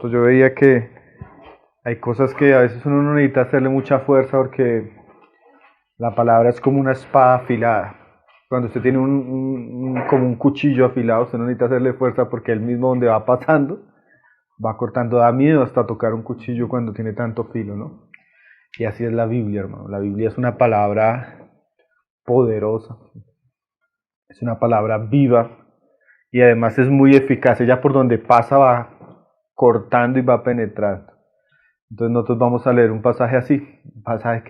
Yo veía que hay cosas que a veces uno no necesita hacerle mucha fuerza porque la palabra es como una espada afilada. Cuando usted tiene como un cuchillo afilado, usted no necesita hacerle fuerza porque él mismo donde va pasando, va cortando. Da miedo hasta tocar un cuchillo cuando tiene tanto filo, ¿no? Y así es la Biblia, hermano. La Biblia es una palabra poderosa, es una palabra viva y además es muy eficaz. Ella por donde pasa va cortando y va penetrando. Entonces nosotros vamos a leer un pasaje así, un pasaje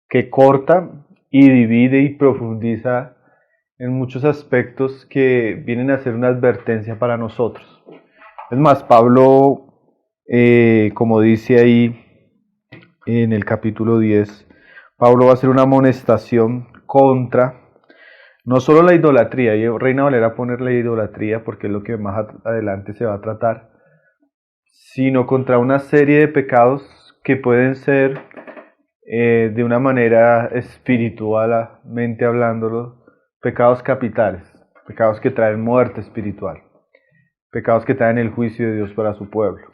que corta y divide y profundiza en muchos aspectos que vienen a ser una advertencia para nosotros. Es más, Pablo, como dice ahí en el capítulo 10, Pablo va a hacer una amonestación contra no solo la idolatría, y Reina Valera poner la idolatría porque es lo que más adelante se va a tratar, sino contra una serie de pecados que pueden ser de una manera espiritualmente hablándolo, pecados capitales, pecados que traen muerte espiritual, pecados que traen el juicio de Dios para su pueblo.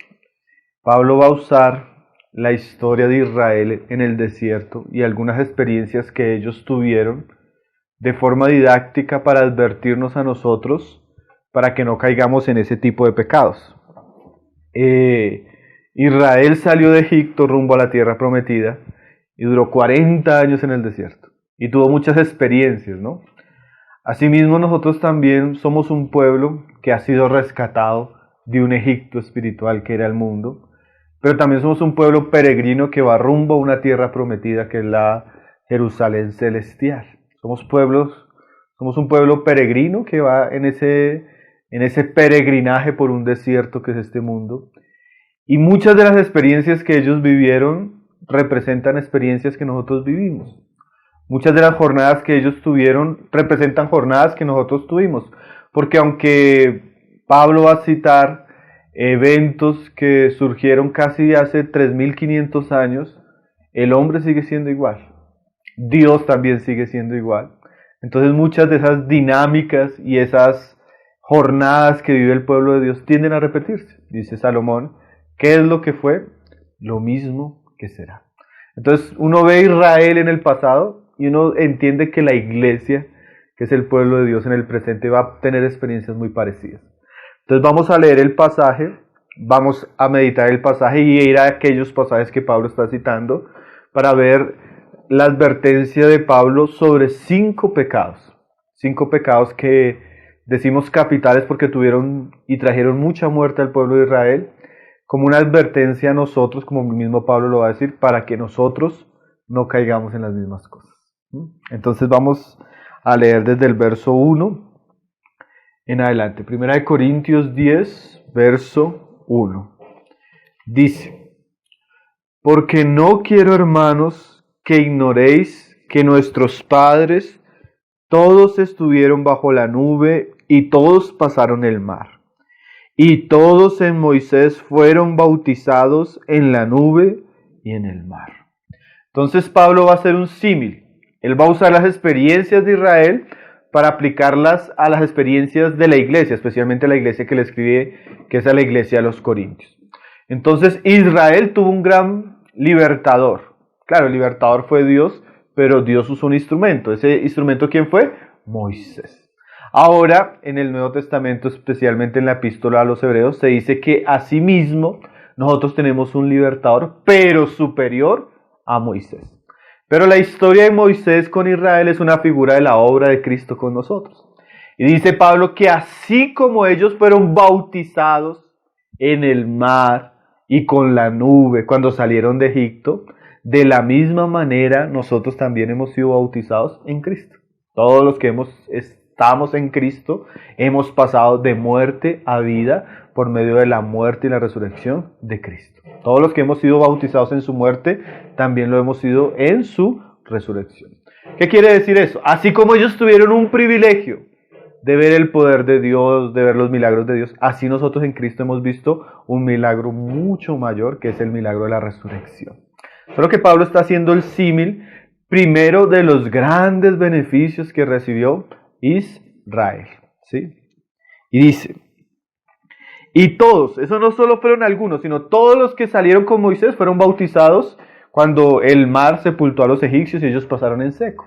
Pablo va a usar la historia de Israel en el desierto y algunas experiencias que ellos tuvieron de forma didáctica para advertirnos a nosotros para que no caigamos en ese tipo de pecados. Israel salió de Egipto rumbo a la tierra prometida y duró 40 años en el desierto y tuvo muchas experiencias, ¿no? Asimismo, nosotros también somos un pueblo que ha sido rescatado de un Egipto espiritual que era el mundo, pero también somos un pueblo peregrino que va rumbo a una tierra prometida que es la Jerusalén celestial. Somos un pueblo peregrino que va en ese peregrinaje por un desierto que es este mundo. Y muchas de las experiencias que ellos vivieron representan experiencias que nosotros vivimos. Muchas de las jornadas que ellos tuvieron representan jornadas que nosotros tuvimos. Porque aunque Pablo va a citar eventos que surgieron casi hace 3500 años, el hombre sigue siendo igual. Dios también sigue siendo igual. Entonces muchas de esas dinámicas y esas jornadas que vive el pueblo de Dios tienden a repetirse. Dice Salomón, ¿qué es lo que fue? Lo mismo que será. Entonces uno ve a Israel en el pasado y uno entiende que la iglesia, que es el pueblo de Dios en el presente, va a tener experiencias muy parecidas. Entonces vamos a leer el pasaje, vamos a meditar el pasaje y ir a aquellos pasajes que Pablo está citando para ver la advertencia de Pablo sobre 5 pecados que decimos capitales porque tuvieron y trajeron mucha muerte al pueblo de Israel, como una advertencia a nosotros, como el mismo Pablo lo va a decir, para que nosotros no caigamos en las mismas cosas. Entonces vamos a leer desde el verso 1 en adelante. Primera de Corintios 10, verso 1. Dice, porque no quiero, hermanos, que ignoréis que nuestros padres todos estuvieron bajo la nube y todos pasaron el mar. Y todos en Moisés fueron bautizados en la nube y en el mar. Entonces Pablo va a hacer un símil. Él va a usar las experiencias de Israel para aplicarlas a las experiencias de la iglesia, especialmente la iglesia que le escribe, que es a la iglesia de los Corintios. Entonces Israel tuvo un gran libertador. Claro, el libertador fue Dios, pero Dios usó un instrumento. ¿Ese instrumento quién fue? Moisés. Ahora, en el Nuevo Testamento, especialmente en la epístola a los Hebreos, se dice que asimismo nosotros tenemos un libertador, pero superior a Moisés. Pero la historia de Moisés con Israel es una figura de la obra de Cristo con nosotros. Y dice Pablo que así como ellos fueron bautizados en el mar y con la nube cuando salieron de Egipto, de la misma manera nosotros también hemos sido bautizados en Cristo. Todos los que estamos en Cristo hemos pasado de muerte a vida por medio de la muerte y la resurrección de Cristo. Todos los que hemos sido bautizados en su muerte, también lo hemos sido en su resurrección. ¿Qué quiere decir eso? Así como ellos tuvieron un privilegio de ver el poder de Dios, de ver los milagros de Dios, así nosotros en Cristo hemos visto un milagro mucho mayor, que es el milagro de la resurrección. Solo que Pablo está haciendo el símil primero de los grandes beneficios que recibió Israel, ¿sí? Y dice, Y todos, eso no solo fueron algunos, sino todos los que salieron con Moisés fueron bautizados cuando el mar sepultó a los egipcios y ellos pasaron en seco.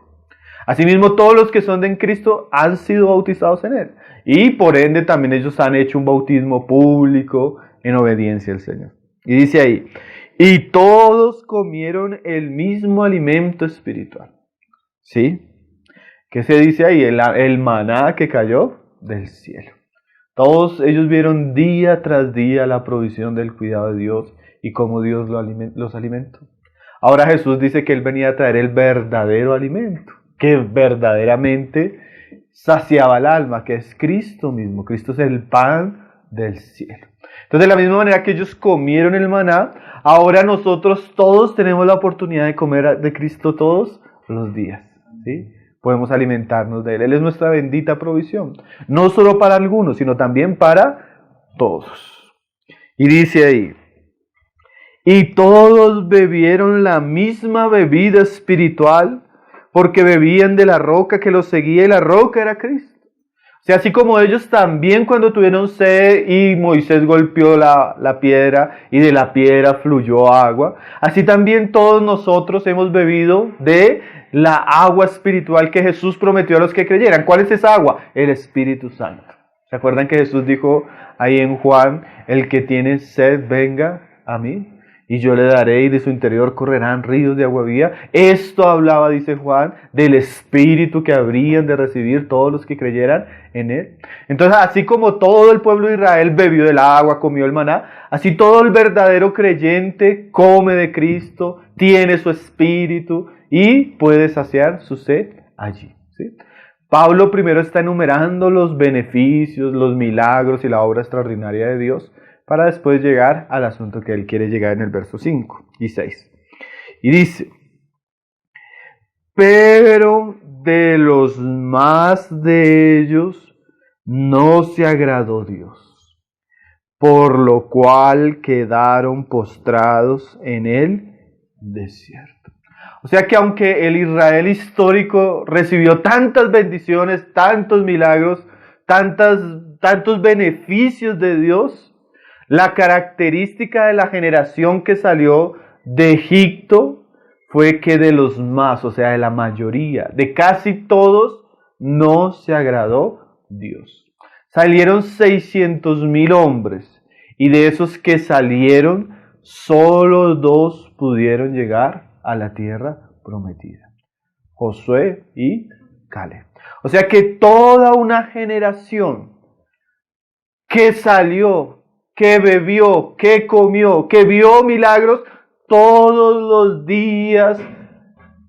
Asimismo, todos los que son de en Cristo han sido bautizados en Él. Y por ende también ellos han hecho un bautismo público en obediencia al Señor. Y dice ahí, y todos comieron el mismo alimento espiritual. ¿Sí? ¿Qué se dice ahí? El maná que cayó del cielo. Todos ellos vieron día tras día la provisión del cuidado de Dios y cómo Dios los alimentó. Ahora Jesús dice que Él venía a traer el verdadero alimento, que verdaderamente saciaba el alma, que es Cristo mismo. Cristo es el pan del cielo. Entonces, de la misma manera que ellos comieron el maná, ahora nosotros todos tenemos la oportunidad de comer de Cristo todos los días, ¿sí? Podemos alimentarnos de Él. Él es nuestra bendita provisión. No solo para algunos, sino también para todos. Y dice ahí, y todos bebieron la misma bebida espiritual, porque bebían de la roca que los seguía, y la roca era Cristo. O sea, así como ellos también cuando tuvieron sed y Moisés golpeó la piedra y de la piedra fluyó agua, así también todos nosotros hemos bebido de la agua espiritual que Jesús prometió a los que creyeran. ¿Cuál es esa agua? El Espíritu Santo. ¿Se acuerdan que Jesús dijo ahí en Juan, el que tiene sed venga a mí? Y yo le daré y de su interior correrán ríos de agua viva. Esto hablaba, dice Juan, del Espíritu que habrían de recibir todos los que creyeran en Él. Entonces, así como todo el pueblo de Israel bebió del agua, comió el maná, así todo el verdadero creyente come de Cristo, tiene su Espíritu y puede saciar su sed allí, ¿sí? Pablo primero está enumerando los beneficios, los milagros y la obra extraordinaria de Dios, para después llegar al asunto que él quiere llegar en el verso 5 y 6. Y dice, pero de los más de ellos no se agradó Dios, por lo cual quedaron postrados en el desierto. O sea que aunque el Israel histórico recibió tantas bendiciones, tantos milagros, tantos beneficios de Dios, la característica de la generación que salió de Egipto fue que de los más, o sea, de la mayoría, de casi todos, no se agradó Dios. Salieron 600,000 hombres y de esos que salieron, solo 2 pudieron llegar a la tierra prometida: Josué y Caleb. O sea que toda una generación que salió, que bebió, que comió, que vio milagros, todos los días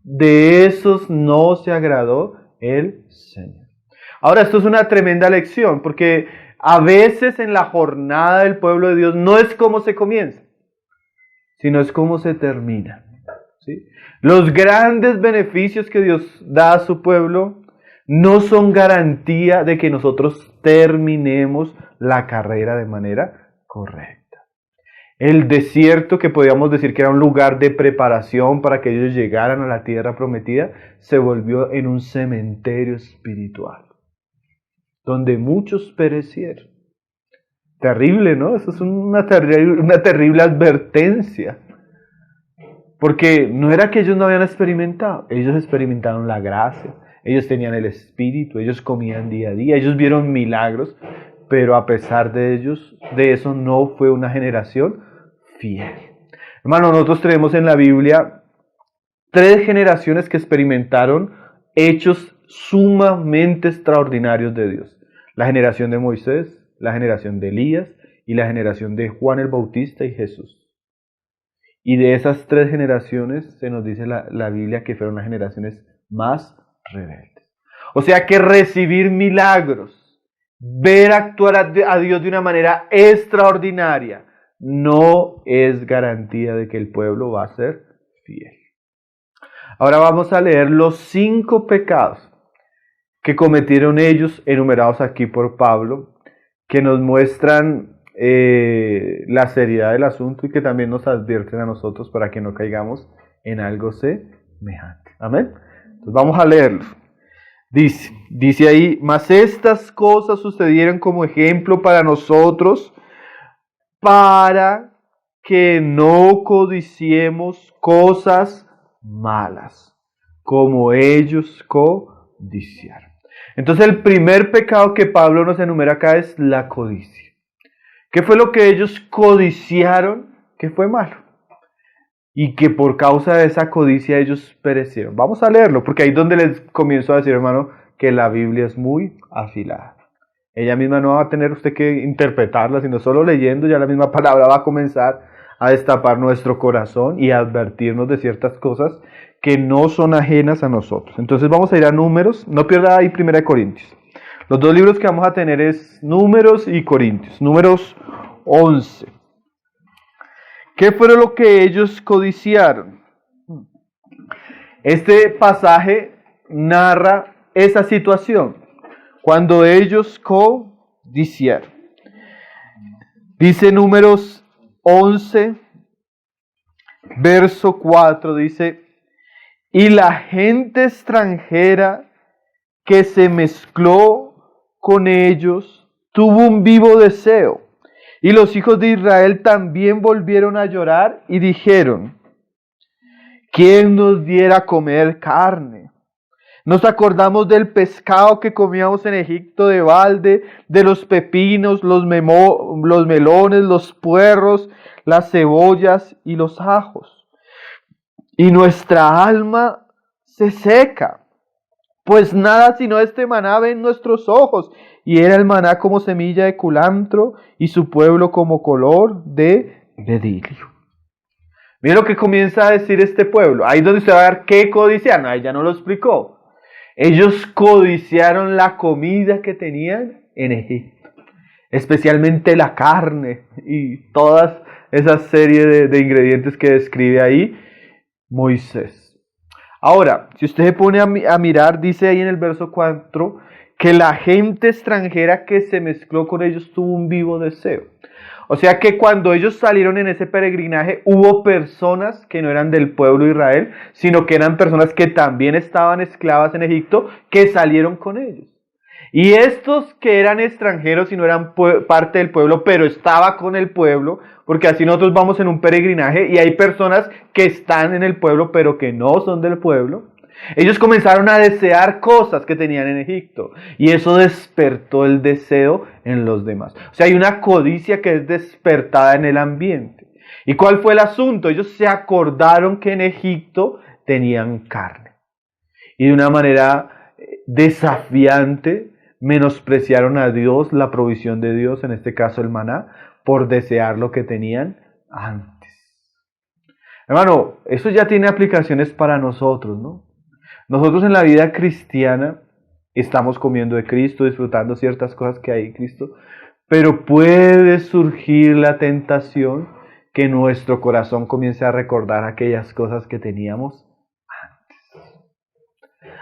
de esos no se agradó el Señor. Ahora, esto es una tremenda lección, porque a veces en la jornada del pueblo de Dios no es cómo se comienza, sino es cómo se termina, ¿sí? Los grandes beneficios que Dios da a su pueblo no son garantía de que nosotros terminemos la carrera de manera correcta. El desierto, que podíamos decir que era un lugar de preparación para que ellos llegaran a la tierra prometida, se volvió en un cementerio espiritual, donde muchos perecieron. Terrible, ¿no? Eso es una terrible advertencia. Porque no era que ellos no habían experimentado, ellos experimentaron la gracia, ellos tenían el Espíritu, ellos comían día a día, ellos vieron milagros, pero a pesar de eso no fue una generación fiel. Hermano, nosotros tenemos en la Biblia 3 generaciones que experimentaron hechos sumamente extraordinarios de Dios. La generación de Moisés, la generación de Elías y la generación de Juan el Bautista y Jesús. Y de esas 3 generaciones se nos dice la Biblia que fueron las generaciones más rebeldes. O sea que recibir milagros, ver actuar a Dios de una manera extraordinaria, no es garantía de que el pueblo va a ser fiel. Ahora vamos a leer los 5 pecados que cometieron ellos, enumerados aquí por Pablo, que nos muestran la seriedad del asunto y que también nos advierten a nosotros para que no caigamos en algo semejante. Amén. Entonces vamos a leerlos. Dice ahí, mas estas cosas sucedieron como ejemplo para nosotros, para que no codiciemos cosas malas, como ellos codiciaron. Entonces el primer pecado que Pablo nos enumera acá es la codicia. ¿Qué fue lo que ellos codiciaron que fue malo? Y que por causa de esa codicia ellos perecieron. Vamos a leerlo, porque ahí es donde les comienzo a decir, hermano, que la Biblia es muy afilada. Ella misma no va a tener usted que interpretarla, sino solo leyendo ya la misma palabra va a comenzar a destapar nuestro corazón y a advertirnos de ciertas cosas que no son ajenas a nosotros. Entonces vamos a ir a Números, no pierda ahí 1 Corintios. Los dos libros que vamos a tener es Números y Corintios. Números 11. ¿Qué fue lo que ellos codiciaron? Este pasaje narra esa situación, cuando ellos codiciaron. Dice Números 11, verso 4, dice, y la gente extranjera que se mezcló con ellos tuvo un vivo deseo. Y los hijos de Israel también volvieron a llorar y dijeron, ¿quién nos diera a comer carne? Nos acordamos del pescado que comíamos en Egipto de balde, de los pepinos, los melones, los puerros, las cebollas y los ajos. Y nuestra alma se seca, pues nada sino este maná ven nuestros ojos. Y era el maná como semilla de culantro y su pueblo como color de bedilio. Mira lo que comienza a decir este pueblo. Ahí es donde usted va a ver qué codiciaron. Ahí ya no lo explicó. Ellos codiciaron la comida que tenían en Egipto, especialmente la carne y todas esas serie de ingredientes que describe ahí Moisés. Ahora, si usted se pone a mirar, dice ahí en el verso 4, que la gente extranjera que se mezcló con ellos tuvo un vivo deseo. O sea que cuando ellos salieron en ese peregrinaje, hubo personas que no eran del pueblo de Israel, sino que eran personas que también estaban esclavas en Egipto, que salieron con ellos. Y estos que eran extranjeros y no eran parte del pueblo, pero estaba con el pueblo, porque así nosotros vamos en un peregrinaje y hay personas que están en el pueblo, pero que no son del pueblo. Ellos comenzaron a desear cosas que tenían en Egipto y eso despertó el deseo en los demás. O sea, hay una codicia que es despertada en el ambiente. ¿Y cuál fue el asunto? Ellos se acordaron que en Egipto tenían carne y de una manera desafiante menospreciaron a Dios, la provisión de Dios, en este caso el maná, por desear lo que tenían antes. Hermano, eso ya tiene aplicaciones para nosotros, ¿no? Nosotros en la vida cristiana estamos comiendo de Cristo, disfrutando ciertas cosas que hay en Cristo, pero puede surgir la tentación que nuestro corazón comience a recordar aquellas cosas que teníamos antes.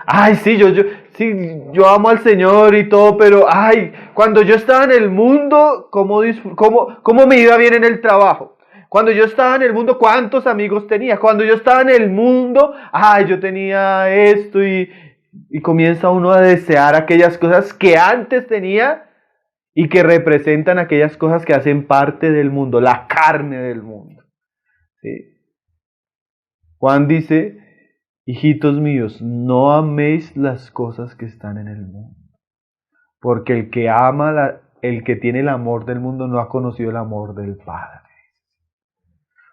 Ay, sí, yo amo al Señor y todo, pero ay, cuando yo estaba en el mundo, ¿cómo me iba bien en el trabajo? Cuando yo estaba en el mundo, ¿cuántos amigos tenía? Cuando yo estaba en el mundo, yo tenía esto y comienza uno a desear aquellas cosas que antes tenía y que representan aquellas cosas que hacen parte del mundo, la carne del mundo. ¿Sí? Juan dice, hijitos míos, no améis las cosas que están en el mundo, porque el que tiene el amor del mundo no ha conocido el amor del Padre.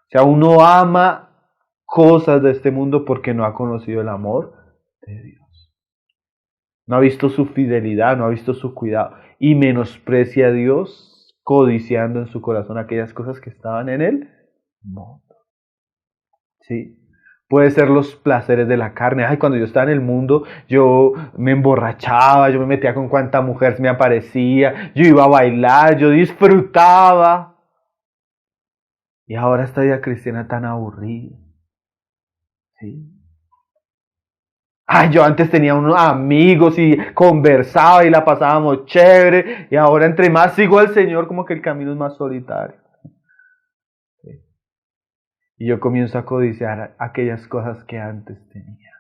O sea, uno ama cosas de este mundo porque no ha conocido el amor de Dios. No ha visto su fidelidad, no ha visto su cuidado y menosprecia a Dios codiciando en su corazón aquellas cosas que estaban en el mundo. ¿Sí? Puede ser los placeres de la carne. Ay, cuando yo estaba en el mundo, yo me emborrachaba, yo me metía con cuanta mujer me aparecía, yo iba a bailar, yo disfrutaba. Y ahora esta vida cristiana tan aburrida. ¿Sí? Ay, yo antes tenía unos amigos y conversaba y la pasábamos chévere. Y ahora entre más sigo al Señor, como que el camino es más solitario. ¿Sí? Y yo comienzo a codiciar aquellas cosas que antes tenía.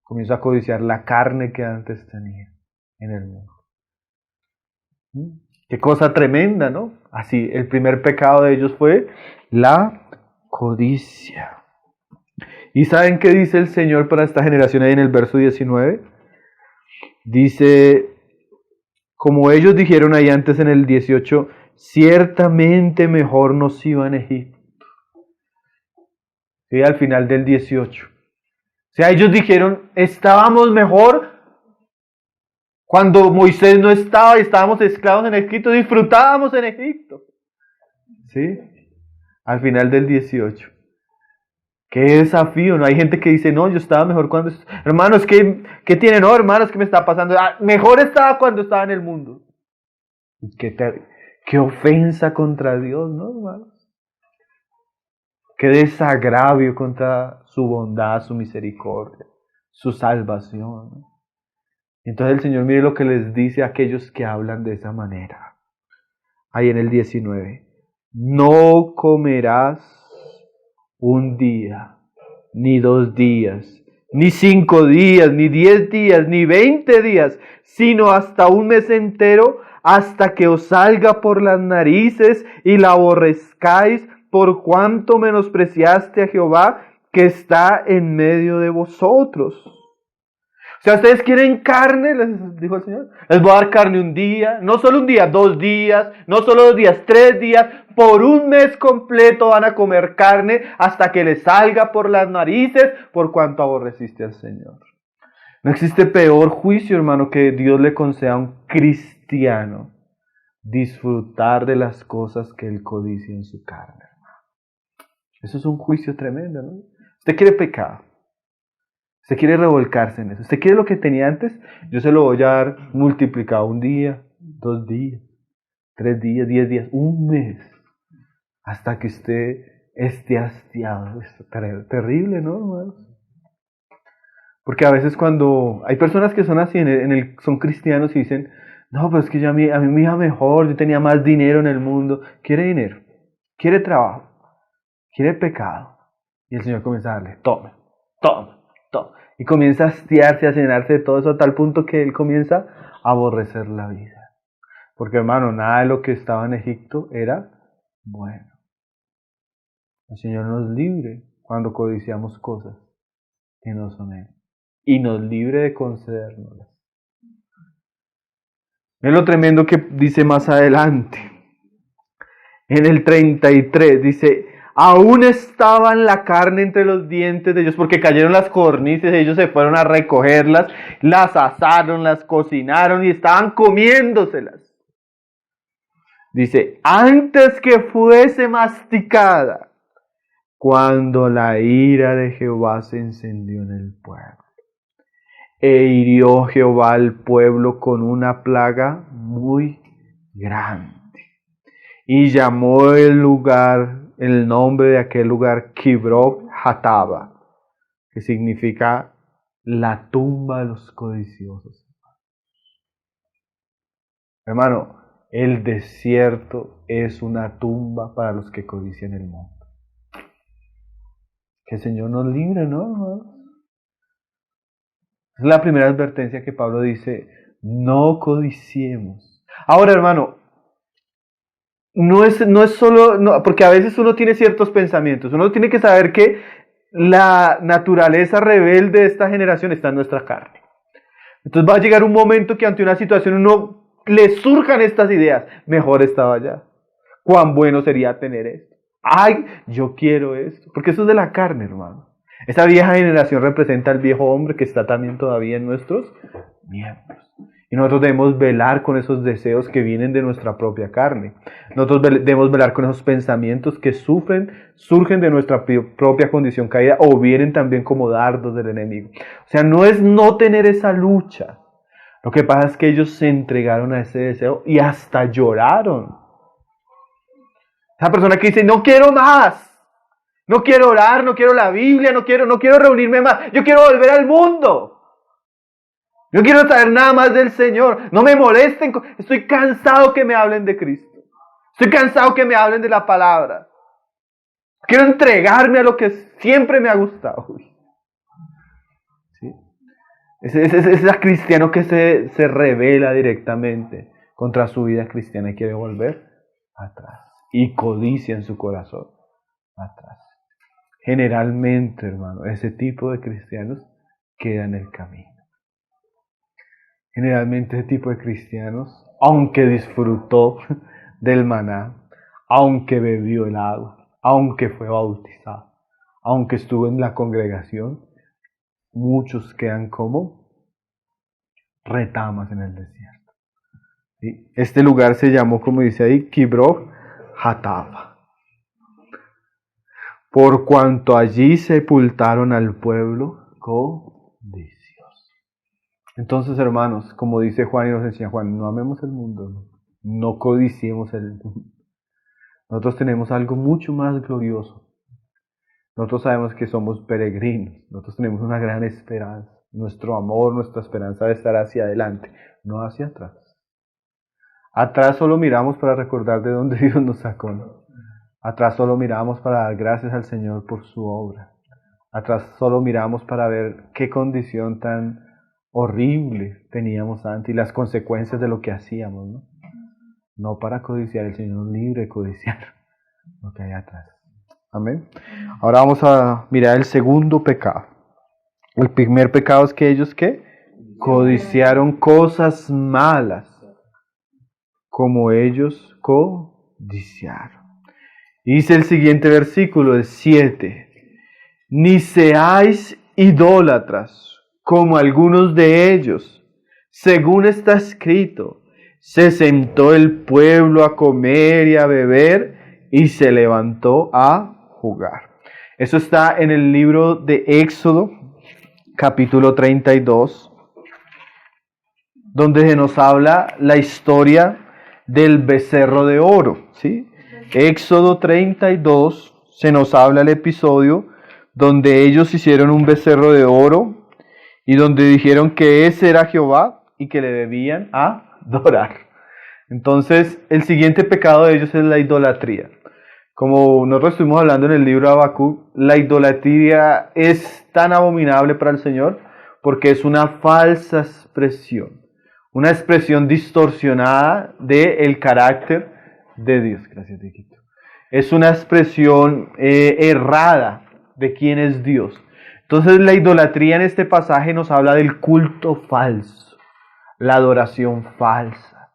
Comienzo a codiciar la carne que antes tenía en el mundo. Qué cosa tremenda, ¿no? Así, el primer pecado de ellos fue la codicia. ¿Y saben qué dice el Señor para esta generación ahí en el verso 19? Dice, como ellos dijeron ahí antes en el 18, ciertamente mejor nos iba en Egipto. Sí, al final del 18. O sea, ellos dijeron, estábamos mejor cuando Moisés no estaba y estábamos esclavos en Egipto, disfrutábamos en Egipto. ¿Sí? Al final del 18. Qué desafío, ¿no? Hay gente que dice, no, yo estaba mejor cuando... Hermanos, ¿qué tienen? No, hermanos, ¿qué me está pasando? Mejor estaba cuando estaba en el mundo. Qué ofensa contra Dios, ¿no, hermanos? Qué desagravio contra su bondad, su misericordia, su salvación, ¿no? Entonces el Señor, mire lo que les dice a aquellos que hablan de esa manera. Ahí en el 19. No comerás un día, ni 2 días, ni 5 días, ni 10 días, ni 20 días, sino hasta un mes entero, hasta que os salga por las narices y la aborrezcáis, por cuanto menospreciaste a Jehová, que está en medio de vosotros. O sea, ustedes quieren carne, les dijo el Señor, les voy a dar carne un día, no solo un día, 2 días, no solo 2 días, 3 días, por un mes completo van a comer carne hasta que les salga por las narices, por cuanto aborreciste al Señor. No existe peor juicio, hermano, que Dios le conceda a un cristiano disfrutar de las cosas que él codicia en su carne, hermano. Eso es un juicio tremendo, ¿no? Usted quiere pecado. Usted quiere revolcarse en eso. Usted quiere lo que tenía antes, yo se lo voy a dar multiplicado 1 día, 2 días, 3 días, 10 días, 1 mes, hasta que usted esté hastiado. Es terrible, ¿no, hermanos? Porque a veces cuando hay personas que son así, son cristianos y dicen, no, pero es que a mí me iba mejor, yo tenía más dinero en el mundo. Quiere dinero, quiere trabajo, quiere pecado. Y el Señor comienza a darle, tome. Y comienza a hastiarse, a llenarse de todo eso a tal punto que él comienza a aborrecer la vida. Porque, hermano, nada de lo que estaba en Egipto era bueno. El Señor nos libre cuando codiciamos cosas que no son Él. Y nos libre de concedérnoslas. Es lo tremendo que dice más adelante. En el 33 dice, aún estaba la carne entre los dientes de ellos, porque cayeron las codornices, ellos se fueron a recogerlas, las asaron, las cocinaron y estaban comiéndoselas. Dice, antes que fuese masticada, cuando la ira de Jehová se encendió en el pueblo. E hirió Jehová al pueblo con una plaga muy grande. Y llamó el nombre de aquel lugar Kibroth Hatava, que significa la tumba de los codiciosos. Hermano, el desierto es una tumba para los que codician el mundo. Que el Señor nos libre, ¿no, hermano? Es la primera advertencia que Pablo dice, no codiciemos. Ahora, hermano, no es solo, porque a veces uno tiene ciertos pensamientos. Uno tiene que saber que la naturaleza rebelde de esta generación está en nuestra carne. Entonces va a llegar un momento que ante una situación uno le surjan estas ideas. Mejor estaba allá. Cuán bueno sería tener esto. Ay, yo quiero esto. Porque eso es de la carne, hermano. Esa vieja generación representa al viejo hombre que está también todavía en nuestros miembros. Y nosotros debemos velar con esos deseos que vienen de nuestra propia carne. Nosotros debemos velar con esos pensamientos que surgen de nuestra propia condición caída o vienen también como dardos del enemigo. O sea, no es no tener esa lucha. Lo que pasa es que ellos se entregaron a ese deseo y hasta lloraron. Esa persona que dice, no quiero más. No quiero orar, no quiero la Biblia, no quiero reunirme más. Yo quiero volver al mundo. Yo quiero saber nada más del Señor. No me molesten. Estoy cansado que me hablen de Cristo. Estoy cansado que me hablen de la palabra. Quiero entregarme a lo que siempre me ha gustado. ¿Sí? Es el cristiano que se revela directamente contra su vida cristiana y quiere volver atrás. Y codicia en su corazón atrás. Generalmente, hermano, ese tipo de cristianos queda en el camino. Generalmente ese tipo de cristianos, aunque disfrutó del maná, aunque bebió el agua, aunque fue bautizado, aunque estuvo en la congregación, muchos quedan como retamas en el desierto. ¿Sí? Este lugar se llamó, como dice ahí, Kibroth Hatava, por cuanto allí sepultaron al pueblo codicioso. Entonces, hermanos, como dice Juan y nos enseña Juan, no amemos el mundo, no codiciemos el mundo. Nosotros tenemos algo mucho más glorioso. Nosotros sabemos que somos peregrinos, nosotros tenemos una gran esperanza. Nuestro amor, nuestra esperanza debe estar hacia adelante, no hacia atrás. Atrás solo miramos para recordar de dónde Dios nos sacó, ¿no? Atrás solo miramos para dar gracias al Señor por su obra. Atrás solo miramos para ver qué condición tan horrible teníamos antes y las consecuencias de lo que hacíamos, ¿no? No para codiciar, el Señor nos libre de codiciar lo que hay atrás. Amén. Ahora vamos a mirar el segundo pecado. El primer pecado es que ellos, ¿qué? Codiciaron cosas malas, como ellos codiciaron. Y dice el siguiente versículo, el 7. Ni seáis idólatras, como algunos de ellos. Según está escrito, se sentó el pueblo a comer y a beber, y se levantó a jugar. Eso está en el libro de Éxodo, capítulo 32, donde se nos habla la historia del becerro de oro, ¿sí? Éxodo 32, se nos habla el episodio donde ellos hicieron un becerro de oro y donde dijeron que ese era Jehová y que le debían adorar. Entonces, el siguiente pecado de ellos es la idolatría. Como nosotros estuvimos hablando en el libro de Habacuc, la idolatría es tan abominable para el Señor porque es una falsa expresión, una expresión distorsionada del carácter de Dios. Gracias, Diquito. Es una expresión errada de quién es Dios. Entonces la idolatría en este pasaje nos habla del culto falso, la adoración falsa,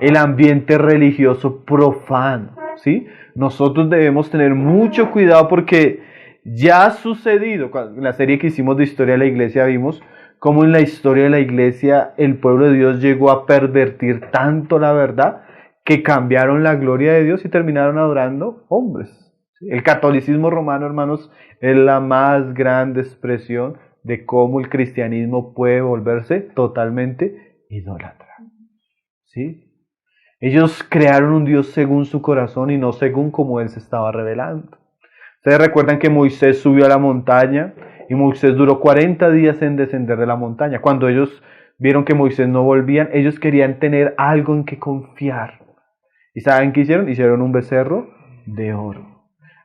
el ambiente religioso profano, ¿sí? Nosotros debemos tener mucho cuidado porque ya ha sucedido. En la serie que hicimos de historia de la iglesia vimos cómo en la historia de la iglesia el pueblo de Dios llegó a pervertir tanto la verdad que cambiaron la gloria de Dios y terminaron adorando hombres. El catolicismo romano, hermanos, es la más grande expresión de cómo el cristianismo puede volverse totalmente idólatra. ¿Sí? Ellos crearon un Dios según su corazón y no según como Él se estaba revelando. Ustedes recuerdan que Moisés subió a la montaña y Moisés duró 40 días en descender de la montaña. Cuando ellos vieron que Moisés no volvían, ellos querían tener algo en que confiar. ¿Y saben qué hicieron? Hicieron un becerro de oro.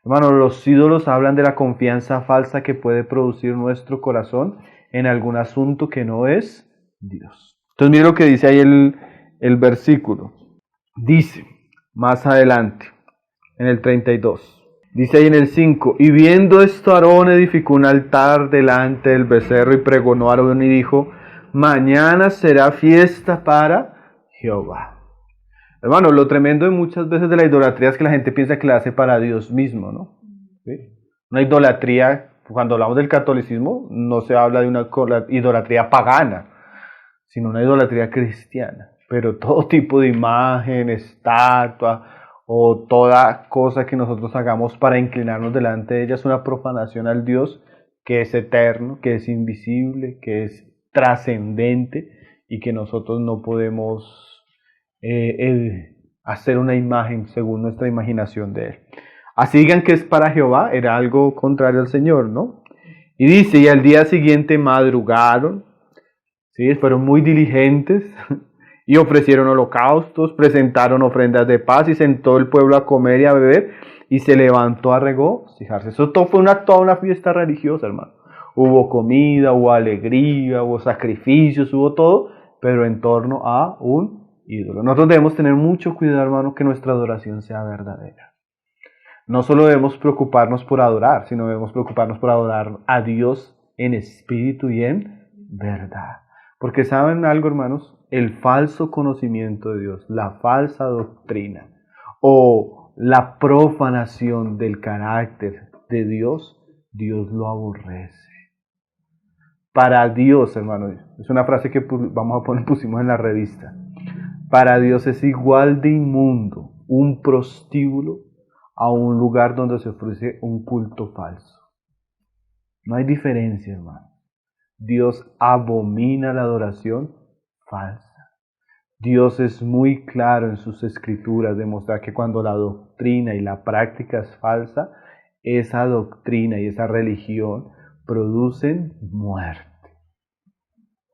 Hermanos, los ídolos hablan de la confianza falsa que puede producir nuestro corazón en algún asunto que no es Dios. Entonces mire lo que dice ahí el versículo. Dice, más adelante, en el 32, dice ahí en el 5, y viendo esto Aarón edificó un altar delante del becerro y pregonó a Aarón y dijo, mañana será fiesta para Jehová. Hermano, lo tremendo de muchas veces de la idolatría es que la gente piensa que la hace para Dios mismo, ¿no? ¿Sí? Una idolatría, cuando hablamos del catolicismo, no se habla de una idolatría pagana, sino una idolatría cristiana. Pero todo tipo de imagen, estatua o toda cosa que nosotros hagamos para inclinarnos delante de ella es una profanación al Dios que es eterno, que es invisible, que es trascendente y que nosotros no podemos hacer una imagen según nuestra imaginación de Él. Así digan que es para Jehová, era algo contrario al Señor, ¿no? Y dice, y al día siguiente madrugaron, ¿sí? Fueron muy diligentes y ofrecieron holocaustos, presentaron ofrendas de paz y sentó el pueblo a comer y a beber y se levantó a regocijarse. Eso todo fue toda una fiesta religiosa, hermano. Hubo comida, hubo alegría, hubo sacrificios, hubo todo, pero en torno a un ídolos. Nosotros debemos tener mucho cuidado, hermano, que nuestra adoración sea verdadera. No solo debemos preocuparnos por adorar, sino debemos preocuparnos por adorar a Dios en espíritu y en verdad. Porque saben algo, hermanos, el falso conocimiento de Dios, la falsa doctrina o la profanación del carácter de Dios, Dios lo aborrece. Para Dios, hermano, es una frase que pusimos en la revista. Para Dios es igual de inmundo un prostíbulo a un lugar donde se ofrece un culto falso. No hay diferencia, hermano. Dios abomina la adoración falsa. Dios es muy claro en sus escrituras de mostrar que cuando la doctrina y la práctica es falsa, esa doctrina y esa religión producen muerte.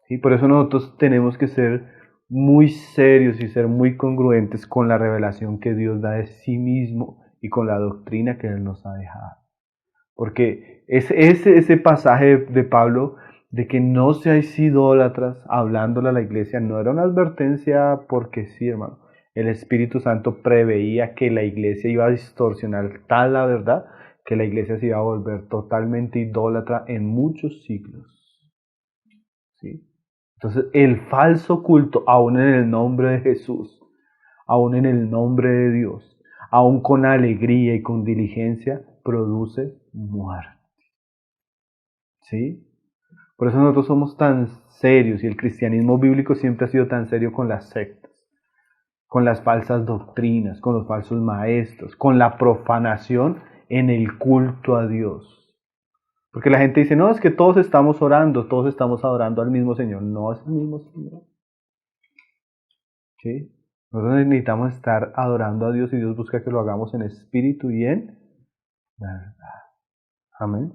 ¿Sí? Por eso nosotros tenemos que ser muy serios y ser muy congruentes con la revelación que Dios da de sí mismo y con la doctrina que Él nos ha dejado. Porque ese pasaje de Pablo de que no seáis idólatras, hablándole a la iglesia, no era una advertencia porque sí, hermano. El Espíritu Santo preveía que la iglesia iba a distorsionar tal la verdad que la iglesia se iba a volver totalmente idólatra en muchos siglos. ¿Sí? Entonces, el falso culto, aún en el nombre de Jesús, aún en el nombre de Dios, aún con alegría y con diligencia, produce muerte. ¿Sí? Por eso nosotros somos tan serios y el cristianismo bíblico siempre ha sido tan serio con las sectas, con las falsas doctrinas, con los falsos maestros, con la profanación en el culto a Dios. Porque la gente dice, no, es que todos estamos orando, todos estamos adorando al mismo Señor. No es el mismo Señor. ¿Sí? Nosotros necesitamos estar adorando a Dios y Dios busca que lo hagamos en espíritu y en verdad. Amén.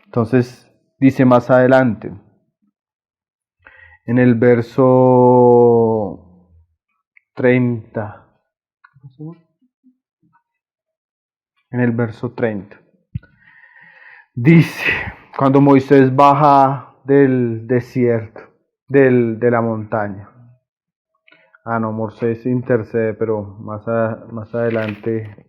Entonces, dice más adelante, en el verso 30. En el verso 30. Dice, cuando Moisés baja del desierto, de la montaña. No, Moisés intercede, pero más adelante.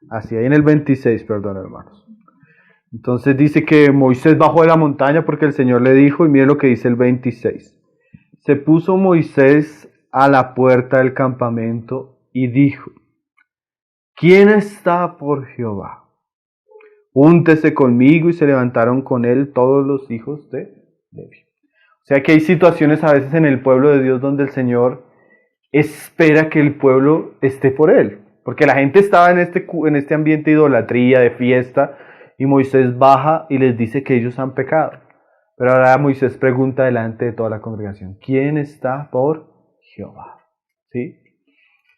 Así, ahí en el 26, perdón, hermanos. Entonces dice que Moisés bajó de la montaña porque el Señor le dijo, y mire lo que dice el 26. Se puso Moisés a la puerta del campamento y dijo, ¿quién está por Jehová? Júntese conmigo, y se levantaron con él todos los hijos de Leví. O sea que hay situaciones a veces en el pueblo de Dios donde el Señor espera que el pueblo esté por él. Porque la gente estaba en este ambiente de idolatría, de fiesta, y Moisés baja y les dice que ellos han pecado. Pero ahora Moisés pregunta delante de toda la congregación, ¿quién está por Jehová? ¿Sí?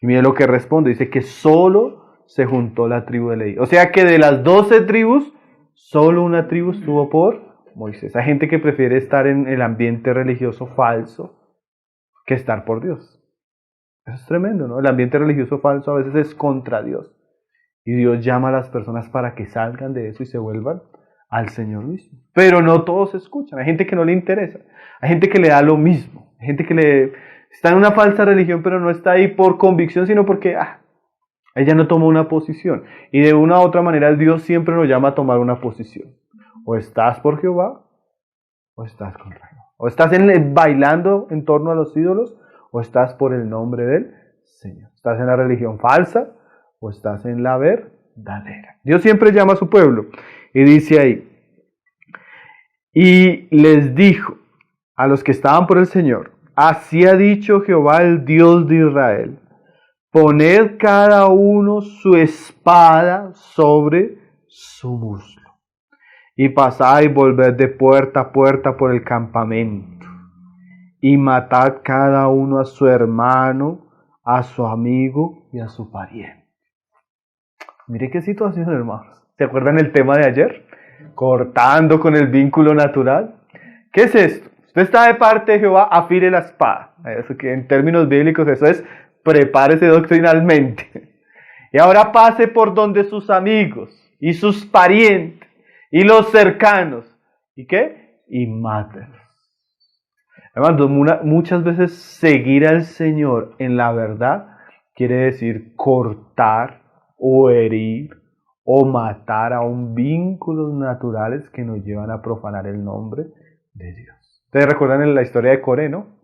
Y mire lo que responde, dice que solo se juntó la tribu de Leví. O sea que de las 12 tribus, solo una tribu estuvo por Moisés. Hay gente que prefiere estar en el ambiente religioso falso que estar por Dios. Eso es tremendo, ¿no? El ambiente religioso falso a veces es contra Dios. Y Dios llama a las personas para que salgan de eso y se vuelvan al Señor mismo. Pero no todos escuchan. Hay gente que no le interesa. Hay gente que le da lo mismo. Hay gente que está en una falsa religión, pero no está ahí por convicción, sino porque ella no tomó una posición. Y de una u otra manera Dios siempre nos llama a tomar una posición. O estás por Jehová, o estás contra Jehová. O estás bailando en torno a los ídolos, o estás por el nombre del Señor. ¿Estás en la religión falsa o estás en la verdadera? Dios siempre llama a su pueblo. Y dice ahí, y les dijo a los que estaban por el Señor, así ha dicho Jehová el Dios de Israel, poned cada uno su espada sobre su muslo, y pasad y volved de puerta a puerta por el campamento, y matad cada uno a su hermano, a su amigo y a su pariente. Mire qué situación, hermanos. ¿Se acuerdan el tema de ayer? Cortando con el vínculo natural. ¿Qué es esto? Usted está de parte de Jehová, afile la espada. Eso que en términos bíblicos eso es, prepárese doctrinalmente. Y ahora pase por donde sus amigos y sus parientes y los cercanos. ¿Y qué? Y mátelos. Hermano, muchas veces seguir al Señor en la verdad quiere decir cortar o herir o matar aún vínculos naturales que nos llevan a profanar el nombre de Dios. Ustedes recuerdan en la historia de Coré, ¿no?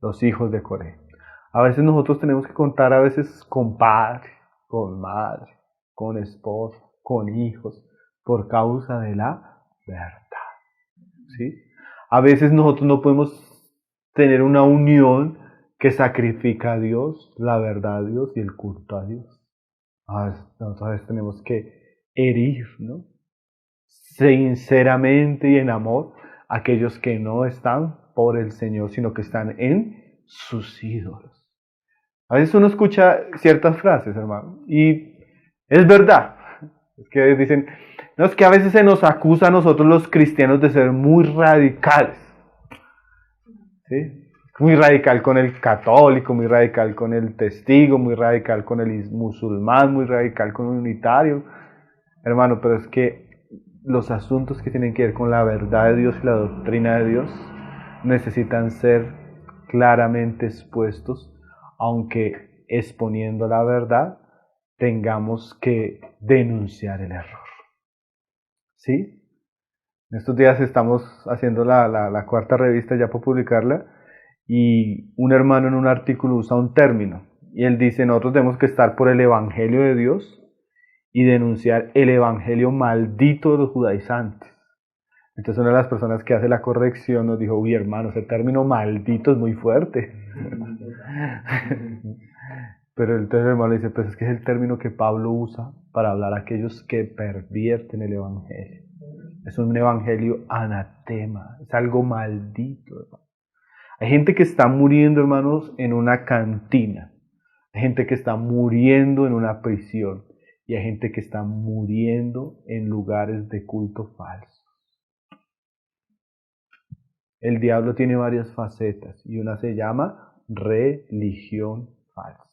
Los hijos de Coré. A veces nosotros tenemos que contar a veces con padre, con madre, con esposa, con hijos, por causa de la verdad. ¿Sí? A veces nosotros no podemos tener una unión que sacrifica a Dios, la verdad a Dios y el culto a Dios. Nosotros a veces tenemos que herir, ¿no? Sinceramente y en amor a aquellos que no están por el Señor, sino que están en sus ídolos. A veces uno escucha ciertas frases, hermano, y es verdad. Es que dicen, no, es que a veces se nos acusa a nosotros los cristianos de ser muy radicales. ¿Sí? Muy radical con el católico, muy radical con el testigo, muy radical con el musulmán, muy radical con el unitario. Hermano, pero es que los asuntos que tienen que ver con la verdad de Dios y la doctrina de Dios necesitan ser claramente expuestos, aunque exponiendo la verdad tengamos que denunciar el error. ¿Sí? En estos días estamos haciendo la cuarta revista ya para publicarla, y un hermano en un artículo usa un término, y él dice, nosotros tenemos que estar por el evangelio de Dios y denunciar el evangelio maldito de los judaizantes. Entonces una de las personas que hace la corrección nos dijo, uy hermano, ese término maldito es muy fuerte. Pero entonces el hermano dice, pues es que es el término que Pablo usa para hablar a aquellos que pervierten el evangelio. Es un evangelio anatema, es algo maldito, hermano. Hay gente que está muriendo, hermanos, en una cantina. Hay gente que está muriendo en una prisión. Y hay gente que está muriendo en lugares de culto falsos. El diablo tiene varias facetas y una se llama religión falsa.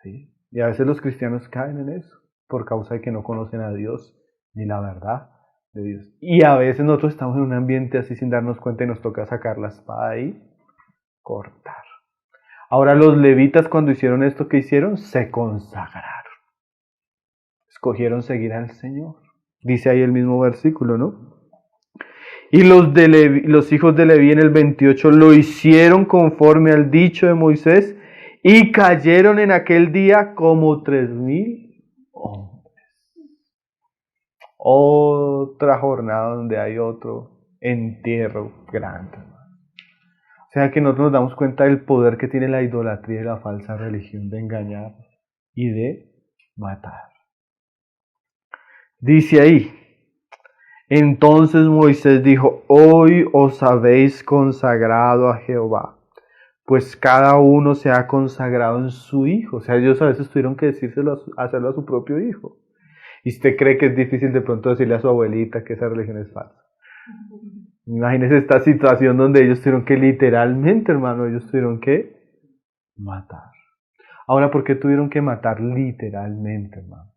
¿Sí? Y a veces los cristianos caen en eso por causa de que no conocen a Dios ni la verdad de Dios. Y a veces nosotros estamos en un ambiente así sin darnos cuenta y nos toca sacar la espada y cortar. Ahora los levitas cuando hicieron esto, ¿qué hicieron? Se consagraron. Escogieron seguir al Señor. Dice ahí el mismo versículo, ¿no? Y los hijos de Leví en el 28 lo hicieron conforme al dicho de Moisés y cayeron en aquel día como 3,000 hombres. Otra jornada donde hay otro entierro grande. O sea que nosotros nos damos cuenta del poder que tiene la idolatría y la falsa religión de engañar y de matar. Dice ahí, entonces Moisés dijo, hoy os habéis consagrado a Jehová, pues cada uno se ha consagrado en su hijo. O sea, ellos a veces tuvieron que hacerlo a su propio hijo. ¿Y usted cree que es difícil de pronto decirle a su abuelita que esa religión es falsa? Imagínense esta situación donde ellos tuvieron que literalmente, hermano, ellos tuvieron que matar. Ahora, ¿por qué tuvieron que matar literalmente, hermano?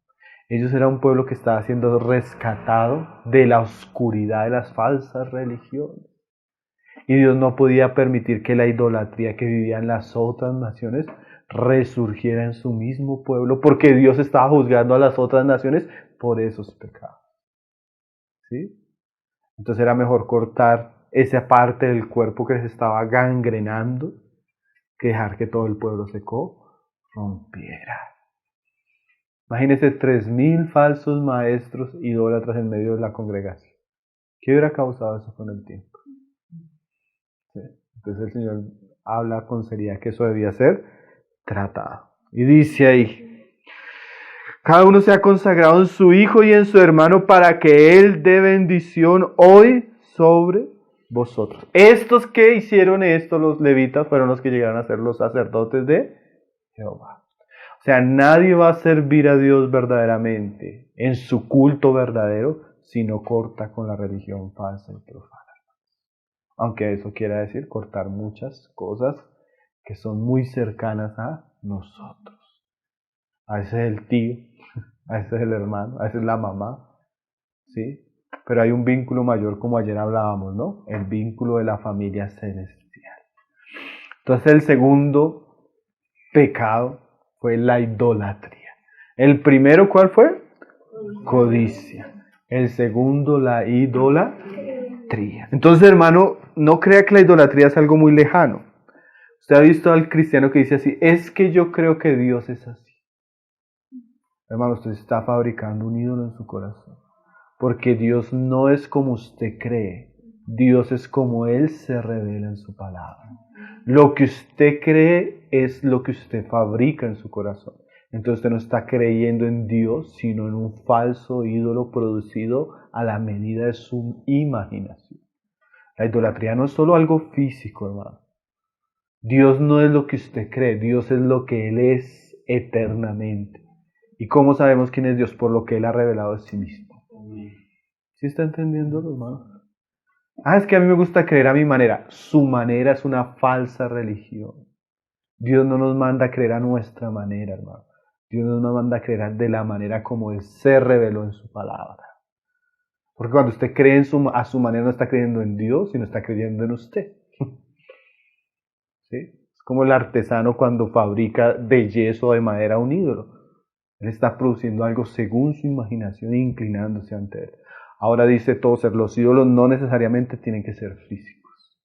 Ellos eran un pueblo que estaba siendo rescatado de la oscuridad de las falsas religiones. Y Dios no podía permitir que la idolatría que vivían las otras naciones resurgiera en su mismo pueblo, porque Dios estaba juzgando a las otras naciones por esos pecados. ¿Sí? Entonces era mejor cortar esa parte del cuerpo que se estaba gangrenando que dejar que todo el pueblo se corrompiera. Imagínense 3,000 falsos maestros idólatras en medio de la congregación. ¿Qué hubiera causado eso con el tiempo? ¿Sí? Entonces el Señor habla con seriedad que eso debía ser tratado. Y dice ahí, cada uno se ha consagrado en su hijo y en su hermano para que Él dé bendición hoy sobre vosotros. Estos que hicieron esto, los levitas, fueron los que llegaron a ser los sacerdotes de Jehová. O sea, nadie va a servir a Dios verdaderamente en su culto verdadero si no corta con la religión falsa y profana. Aunque eso quiera decir cortar muchas cosas que son muy cercanas a nosotros. A veces el tío, a veces el hermano, a veces la mamá, ¿sí? pero hay un vínculo mayor, como ayer hablábamos, ¿no? El vínculo de la familia celestial. Entonces el segundo pecado fue la idolatría. El primero, ¿cuál fue? Codicia. El segundo, la idolatría. Entonces, hermano, no crea que la idolatría es algo muy lejano. Usted ha visto al cristiano que dice así, es que yo creo que Dios es así. Hermano, usted está fabricando un ídolo en su corazón. Porque Dios no es como usted cree. Dios es como Él se revela en su palabra. Lo que usted cree es lo que usted fabrica en su corazón. Entonces usted no está creyendo en Dios, sino en un falso ídolo producido a la medida de su imaginación. La idolatría no es solo algo físico, hermano. Dios no es lo que usted cree, Dios es lo que Él es eternamente. ¿Y cómo sabemos quién es Dios? Por lo que Él ha revelado de sí mismo. ¿Sí está entendiendo, hermano? Es que a mí me gusta creer a mi manera. Su manera es una falsa religión. Dios no nos manda a creer a nuestra manera, hermano. Dios nos manda a creer de la manera como Él se reveló en su palabra. Porque cuando usted cree a su manera, no está creyendo en Dios, sino está creyendo en usted. ¿Sí? Es como el artesano cuando fabrica de yeso o de madera un ídolo. Él está produciendo algo según su imaginación e inclinándose ante él. Ahora dice Tozer, los ídolos no necesariamente tienen que ser físicos.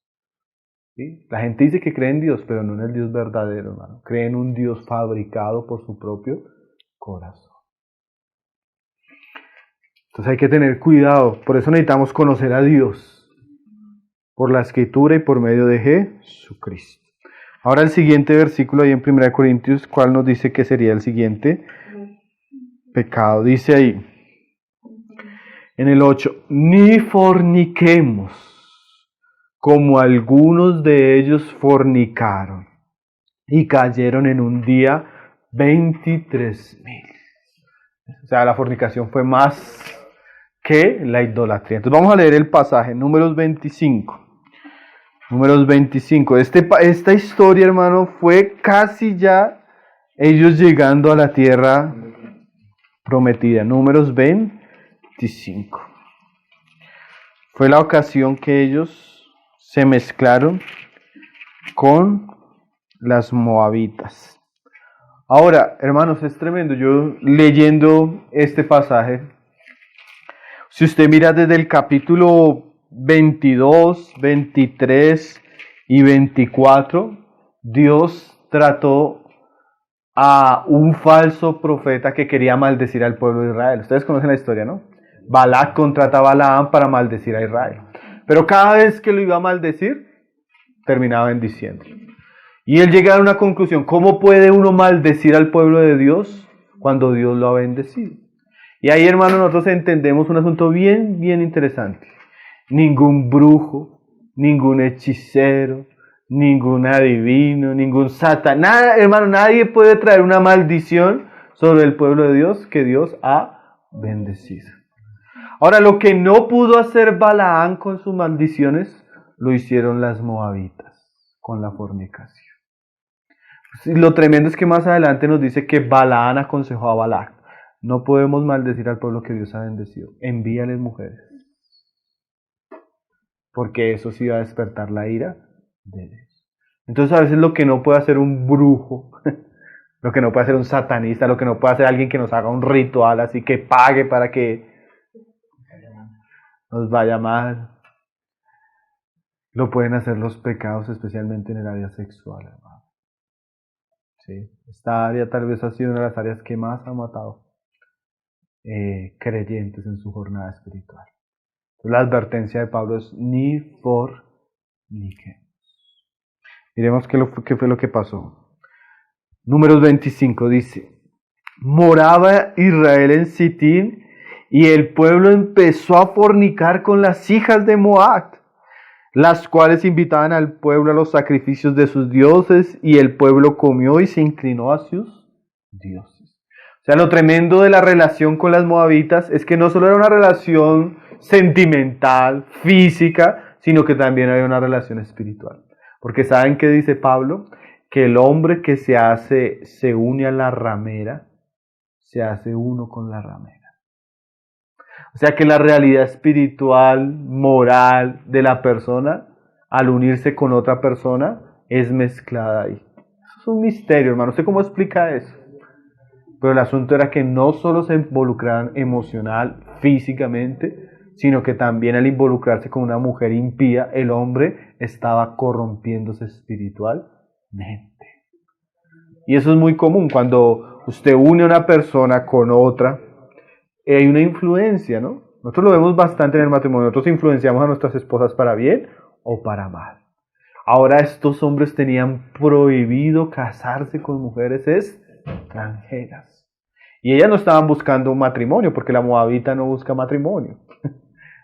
¿Sí? La gente dice que cree en Dios, pero no en el Dios verdadero, hermano. Cree en un Dios fabricado por su propio corazón. Entonces hay que tener cuidado. Por eso necesitamos conocer a Dios. Por la Escritura y por medio de Jesucristo. Ahora el siguiente versículo ahí en 1 Corintios, ¿cuál nos dice que sería el siguiente pecado? Dice ahí, en el 8, ni forniquemos, como algunos de ellos fornicaron, y cayeron en un día 23,000. O sea, la fornicación fue más que la idolatría. Entonces vamos a leer el pasaje, Números 25. Números 25. Esta historia, hermano, fue casi ya ellos llegando a la tierra prometida. Números 25. Fue la ocasión que ellos se mezclaron con las moabitas. Ahora, hermanos, es tremendo. Yo leyendo este pasaje, si usted mira desde el capítulo 22, 23 y 24, Dios trató a un falso profeta que quería maldecir al pueblo de Israel. Ustedes conocen la historia, ¿no? Balac contrata a Balaam para maldecir a Israel. Pero cada vez que lo iba a maldecir, terminaba bendiciéndolo. Y él llega a una conclusión: ¿cómo puede uno maldecir al pueblo de Dios cuando Dios lo ha bendecido? Y ahí, hermano, nosotros entendemos un asunto bien, bien interesante. Ningún brujo, ningún hechicero, ningún adivino, ningún satán, nada, hermano, nadie puede traer una maldición sobre el pueblo de Dios que Dios ha bendecido. Ahora, lo que no pudo hacer Balaam con sus maldiciones, lo hicieron las moabitas con la fornicación. Lo tremendo es que más adelante nos dice que Balaam aconsejó a Balac: no podemos maldecir al pueblo que Dios ha bendecido, envíales mujeres, porque eso sí va a despertar la ira de Dios. Entonces a veces lo que no puede hacer un brujo, lo que no puede hacer un satanista, lo que no puede hacer alguien que nos haga un ritual así que pague para que nos vaya mal, lo pueden hacer los pecados, especialmente en el área sexual, hermano. ¿Sí? Esta área tal vez ha sido una de las áreas que más ha matado creyentes en su jornada espiritual. La advertencia de Pablo es: ni forniquemos. Miremos qué fue lo que pasó. Números 25 dice: moraba Israel en Sitín, y el pueblo empezó a fornicar con las hijas de Moab, las cuales invitaban al pueblo a los sacrificios de sus dioses, y el pueblo comió y se inclinó a sus dioses. O sea, lo tremendo de la relación con las moabitas es que no solo era una relación sentimental, física, sino que también había una relación espiritual. Porque ¿saben qué dice Pablo? Que el hombre que se une a la ramera, se hace uno con la ramera. O sea que la realidad espiritual, moral de la persona, al unirse con otra persona, es mezclada ahí. Eso es un misterio, hermano. No sé cómo explica eso. Pero el asunto era que no solo se involucraban emocional, físicamente, sino que también al involucrarse con una mujer impía, el hombre estaba corrompiéndose espiritualmente. Y eso es muy común cuando usted une a una persona con otra, hay una influencia, ¿no? Nosotros lo vemos bastante en el matrimonio. Nosotros influenciamos a nuestras esposas para bien o para mal. Ahora estos hombres tenían prohibido casarse con mujeres extranjeras. Y ellas no estaban buscando un matrimonio, porque la moabita no busca matrimonio.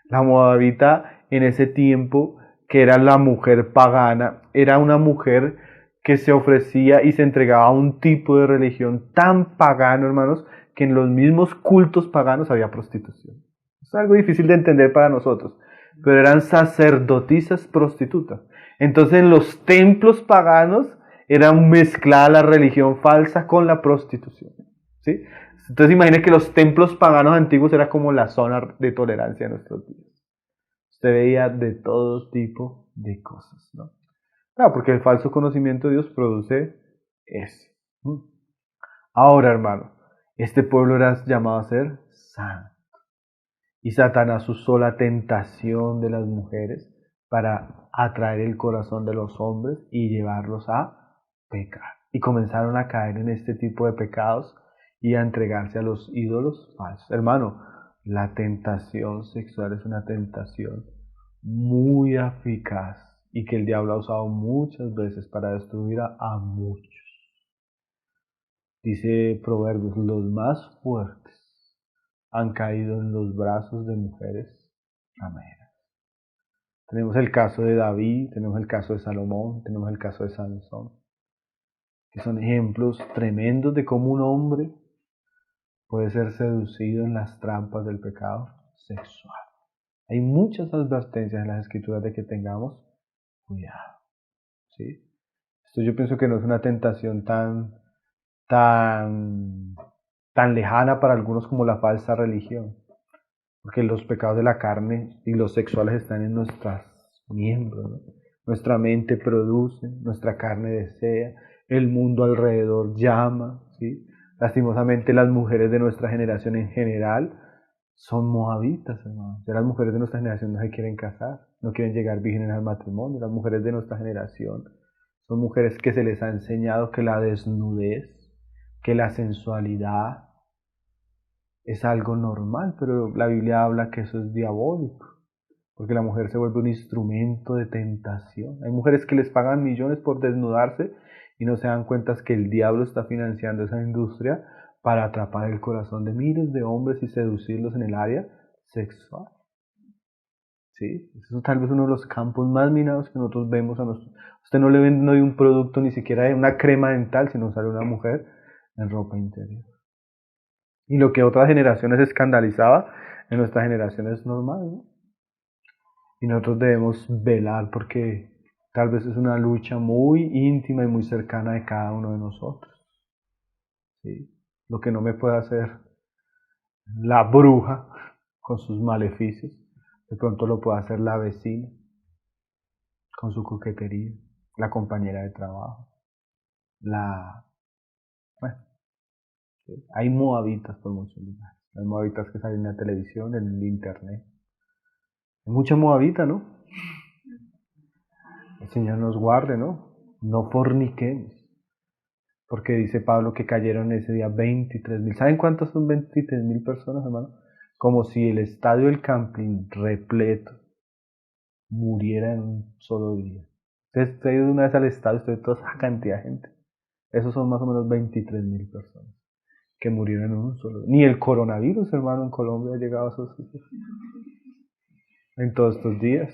La moabita en ese tiempo, que era la mujer pagana, era una mujer que se ofrecía y se entregaba a un tipo de religión tan pagano, hermanos, que en los mismos cultos paganos había prostitución. Es algo difícil de entender para nosotros, pero eran sacerdotisas prostitutas. Entonces en los templos paganos era mezclada la religión falsa con la prostitución, ¿sí? Entonces imaginen que los templos paganos antiguos era como la zona de tolerancia de nuestros días. Usted veía de todo tipo de cosas, ¿no? Claro, porque el falso conocimiento de Dios produce eso. Ahora, hermano, este pueblo era llamado a ser santo. Y Satanás usó la tentación de las mujeres para atraer el corazón de los hombres y llevarlos a pecar. Y comenzaron a caer en este tipo de pecados y a entregarse a los ídolos falsos. Hermano, la tentación sexual es una tentación muy eficaz y que el diablo ha usado muchas veces para destruir a muchos. Dice Proverbios, los más fuertes han caído en los brazos de mujeres rameras. Tenemos el caso de David, tenemos el caso de Salomón, tenemos el caso de Sansón, que son ejemplos tremendos de cómo un hombre puede ser seducido en las trampas del pecado sexual. Hay muchas advertencias en las escrituras de que tengamos cuidado, ¿sí? Esto yo pienso que no es una tentación tan lejana para algunos como la falsa religión, porque los pecados de la carne y los sexuales están en nuestros miembros, ¿no? Nuestra mente produce, nuestra carne desea, el mundo alrededor llama, ¿sí? Lastimosamente las mujeres de nuestra generación en general son moabitas, hermanos. Ya las mujeres de nuestra generación no se quieren casar, no quieren llegar vírgenes al matrimonio. Las mujeres de nuestra generación son mujeres que se les ha enseñado que la desnudez, que la sensualidad es algo normal, pero la Biblia habla que eso es diabólico, porque la mujer se vuelve un instrumento de tentación. Hay mujeres que les pagan millones por desnudarse y no se dan cuenta que el diablo está financiando esa industria para atrapar el corazón de miles de hombres y seducirlos en el área sexual. ¿Sí? Eso es tal vez uno de los campos más minados que nosotros vemos a nosotros. Usted no le vende hoy un producto, ni siquiera de una crema dental, sino sale una mujer en ropa interior. Y lo que otras generaciones escandalizaba, en nuestra generación es normal, ¿no? Y nosotros debemos velar porque tal vez es una lucha muy íntima y muy cercana de cada uno de nosotros, ¿sí? Lo que no me puede hacer la bruja con sus maleficios, de pronto lo puede hacer la vecina con su coquetería, la compañera de trabajo, bueno, ¿sí? Hay moabitas por muchos lugares. Hay moabitas que salen en la televisión, en el internet. Hay mucha moabita, ¿no? El Señor nos guarde, ¿no? No forniquemos. Porque dice Pablo que cayeron ese día 23,000. ¿Saben cuántas son 23,000 personas, hermano? Como si el estadio del Campín repleto muriera en un solo día. Usted ha ido una vez al estadio, usted ve toda esa cantidad de gente. Esos son más o menos 23,000 personas que murieron en un solo día. Ni el coronavirus, hermano, en Colombia ha llegado a esos sitios en todos estos días.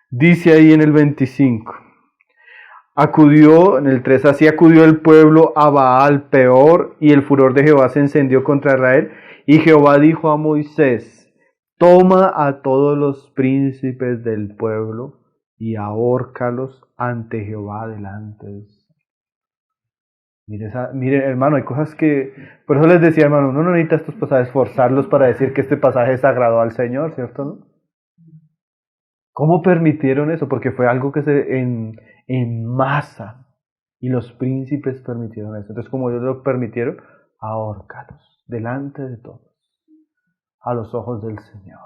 Dice ahí en el 25. Acudió, en el 3, así acudió el pueblo a Baal Peor, y el furor de Jehová se encendió contra Israel. Y Jehová dijo a Moisés: toma a todos los príncipes del pueblo y ahórcalos ante Jehová delante de él. Mire, hermano, hay cosas que... Por eso les decía, hermano, uno no necesita estos pasajes forzarlos para decir que este pasaje es sagrado al Señor, ¿cierto? ¿No? ¿Cómo permitieron eso? Porque fue algo que en masa. Y los príncipes permitieron eso. Entonces, como ellos lo permitieron, ahórcalos delante de todos, a los ojos del Señor.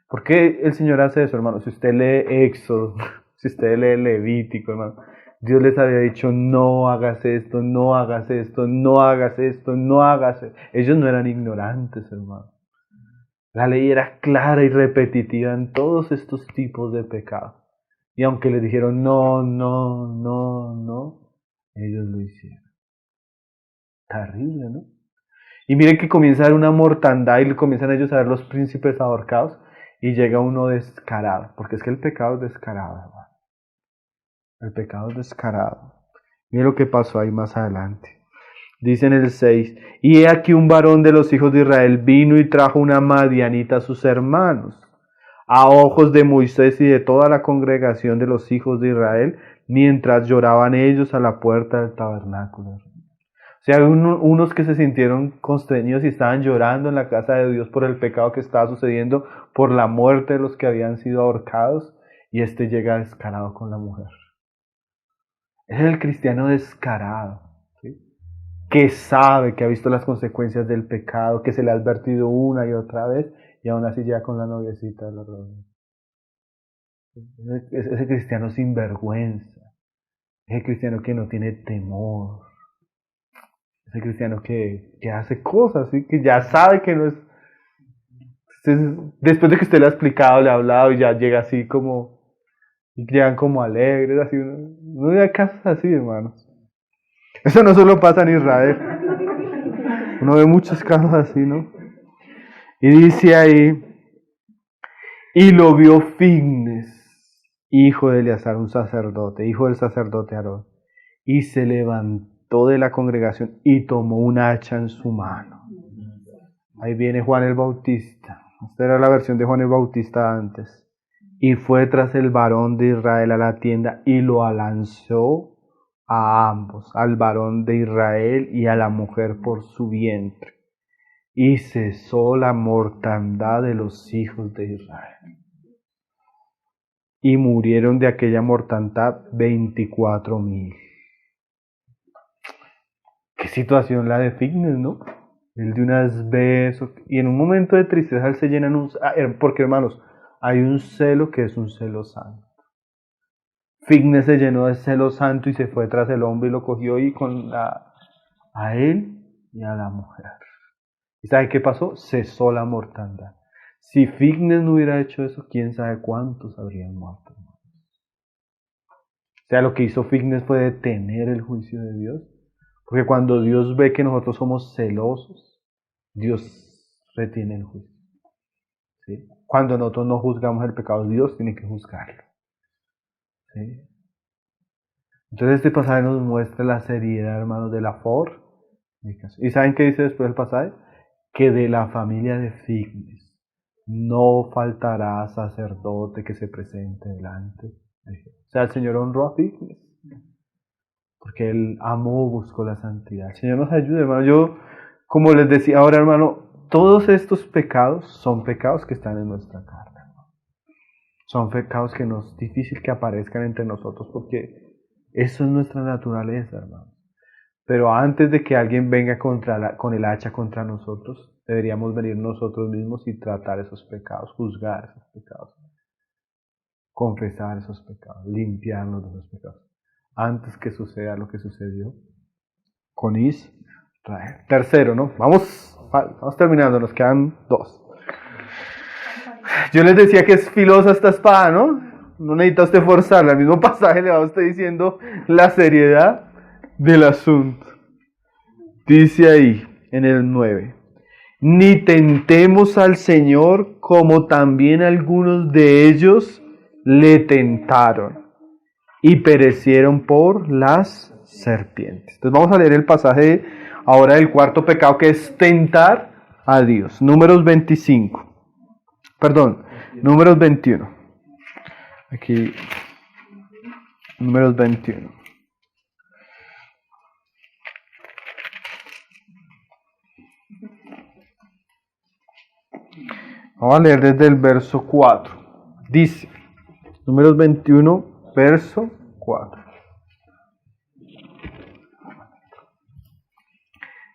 ¿Por qué el Señor hace eso, hermano? Si usted lee Éxodo, si usted lee Levítico, hermano, Dios les había dicho, no hagas esto, no hagas esto, no hagas esto, no hagas esto. Ellos no eran ignorantes, hermano. La ley era clara y repetitiva en todos estos tipos de pecados. Y aunque les dijeron no, no, no, no, ellos lo hicieron. Terrible, ¿no? Y miren que comienza a haber una mortandad y comienzan ellos a ver los príncipes ahorcados y llega uno descarado, porque es que el pecado es descarado, hermano. El pecado es descarado. Miren lo que pasó ahí más adelante. Dice en el 6, y he aquí un varón de los hijos de Israel vino y trajo una madianita a sus hermanos, a ojos de Moisés y de toda la congregación de los hijos de Israel, mientras lloraban ellos a la puerta del tabernáculo. O sea, unos que se sintieron constreñidos y estaban llorando en la casa de Dios por el pecado que estaba sucediendo, por la muerte de los que habían sido ahorcados, y este llega descarado con la mujer. Es el cristiano descarado, ¿sí? Que sabe, que ha visto las consecuencias del pecado, que se le ha advertido una y otra vez, y aún así llega con la noviecita de la reunión. Ese cristiano sin vergüenza, ese cristiano que no tiene temor, ese cristiano que hace cosas, ¿sí? Que ya sabe que no es... Después de que usted le ha explicado, le ha hablado y ya llega así como... Y llegan como alegres, así. No hay casos así, hermanos. Eso no solo pasa en Israel. Uno ve muchos casos así, ¿no? Y dice ahí, y lo vio Fignes, hijo de Eleazar, un sacerdote, hijo del sacerdote Aarón, y se levantó de la congregación y tomó un hacha en su mano. Ahí viene Juan el Bautista. Esta era la versión de Juan el Bautista antes. Y fue tras el varón de Israel a la tienda y lo lanzó a ambos, al varón de Israel y a la mujer por su vientre. Y cesó la mortandad de los hijos de Israel. Y murieron de aquella mortandad 24,000. Qué situación la de Fignes, ¿no? Él de unas besos. Y en un momento de tristeza él se llena porque, hermanos, hay un celo que es un celo santo. Fignes se llenó de celo santo y se fue tras el hombre y lo cogió y a él y a la mujer. ¿Y sabe qué pasó? Cesó la mortandad. Si Fignes no hubiera hecho eso, quién sabe cuántos habrían muerto. O sea, lo que hizo Fignes fue detener el juicio de Dios. Porque cuando Dios ve que nosotros somos celosos, Dios retiene el juicio. ¿Sí? Cuando nosotros no juzgamos el pecado, Dios tiene que juzgarlo. ¿Sí? Entonces este pasaje nos muestra la seriedad, hermanos, de la fornicación. ¿Y saben qué dice después del pasaje? Que de la familia de Fignes no faltará sacerdote que se presente delante de Dios. O sea, el Señor honró a Fignes porque Él amó, buscó la santidad. El Señor nos ayude, hermano. Yo, como les decía ahora, hermano, todos estos pecados son pecados que están en nuestra carne. Son pecados que nos es difícil que aparezcan entre nosotros porque eso es nuestra naturaleza, hermano. Pero antes de que alguien venga con el hacha contra nosotros, deberíamos venir nosotros mismos y tratar esos pecados, juzgar esos pecados, confesar esos pecados, limpiarnos de esos pecados, antes que suceda lo que sucedió con Israel. Tercero, ¿no? Vamos terminando, nos quedan 2. Yo les decía que es filosa esta espada, ¿no? No necesita usted forzarla. El mismo pasaje le va a usted diciendo la seriedad del asunto. Dice ahí en el 9: ni tentemos al Señor como también algunos de ellos le tentaron y perecieron por las serpientes. Entonces vamos a leer el pasaje ahora del cuarto pecado, que es tentar a Dios. Números 21. Aquí, Números 21. Vamos a leer desde el verso 4. Dice, Números 21, verso 4.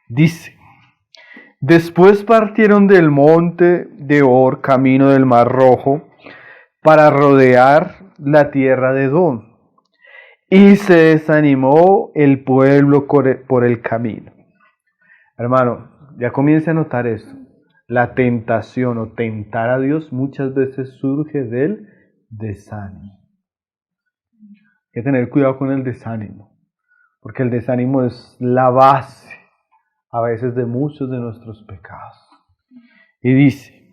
Dice, después partieron del monte de Or, camino del Mar Rojo, para rodear la tierra de Edom. Y se desanimó el pueblo por el camino. Hermano, ya comienza a notar esto. La tentación o tentar a Dios muchas veces surge del desánimo. Hay que tener cuidado con el desánimo, porque el desánimo es la base a veces de muchos de nuestros pecados. Y dice,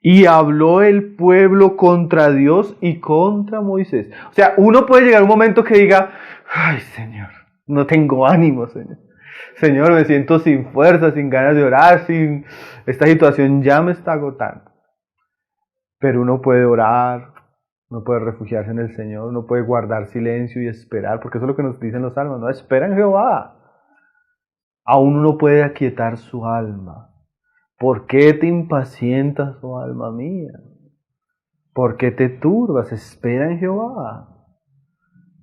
y habló el pueblo contra Dios y contra Moisés. O sea, uno puede llegar a un momento que diga, ay Señor, no tengo ánimo, Señor. Señor, me siento sin fuerza, sin ganas de orar, esta situación ya me está agotando. Pero uno puede orar, uno puede refugiarse en el Señor, uno puede guardar silencio y esperar, porque eso es lo que nos dicen los salmos, no, espera en Jehová. Aún uno puede aquietar su alma. ¿Por qué te impacientas, oh alma mía? ¿Por qué te turbas? Espera en Jehová.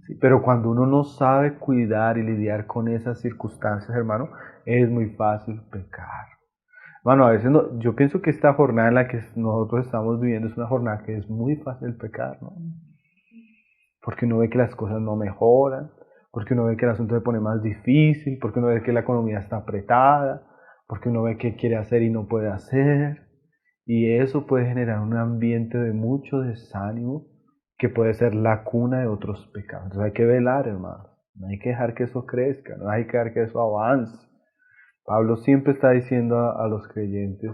Sí, pero cuando uno no sabe cuidar y lidiar con esas circunstancias, hermano, es muy fácil pecar. Hermano, a veces yo pienso que esta jornada en la que nosotros estamos viviendo es una jornada que es muy fácil pecar, ¿no? Porque uno ve que las cosas no mejoran, porque uno ve que el asunto se pone más difícil, porque uno ve que la economía está apretada, porque uno ve que quiere hacer y no puede hacer. Y eso puede generar un ambiente de mucho desánimo que puede ser la cuna de otros pecados. Entonces hay que velar, hermano. No hay que dejar que eso crezca, no hay que dejar que eso avance. Pablo siempre está diciendo a los creyentes,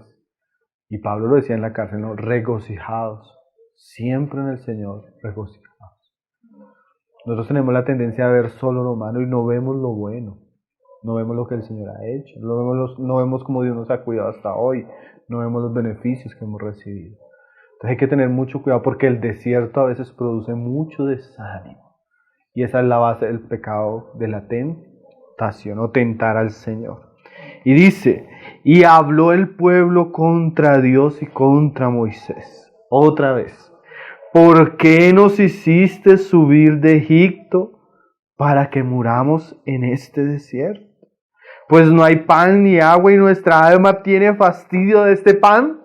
y Pablo lo decía en la cárcel, ¿no? Regocijados, siempre en el Señor, regocijados. Nosotros tenemos la tendencia a ver solo lo malo y no vemos lo bueno. No vemos lo que el Señor ha hecho, no vemos cómo Dios nos ha cuidado hasta hoy, no vemos los beneficios que hemos recibido. Entonces hay que tener mucho cuidado porque el desierto a veces produce mucho desánimo. Y esa es la base del pecado de la tentación o tentar al Señor. Y dice, y habló el pueblo contra Dios y contra Moisés. Otra vez, ¿por qué nos hiciste subir de Egipto para que muramos en este desierto? Pues no hay pan ni agua y nuestra alma tiene fastidio de este pan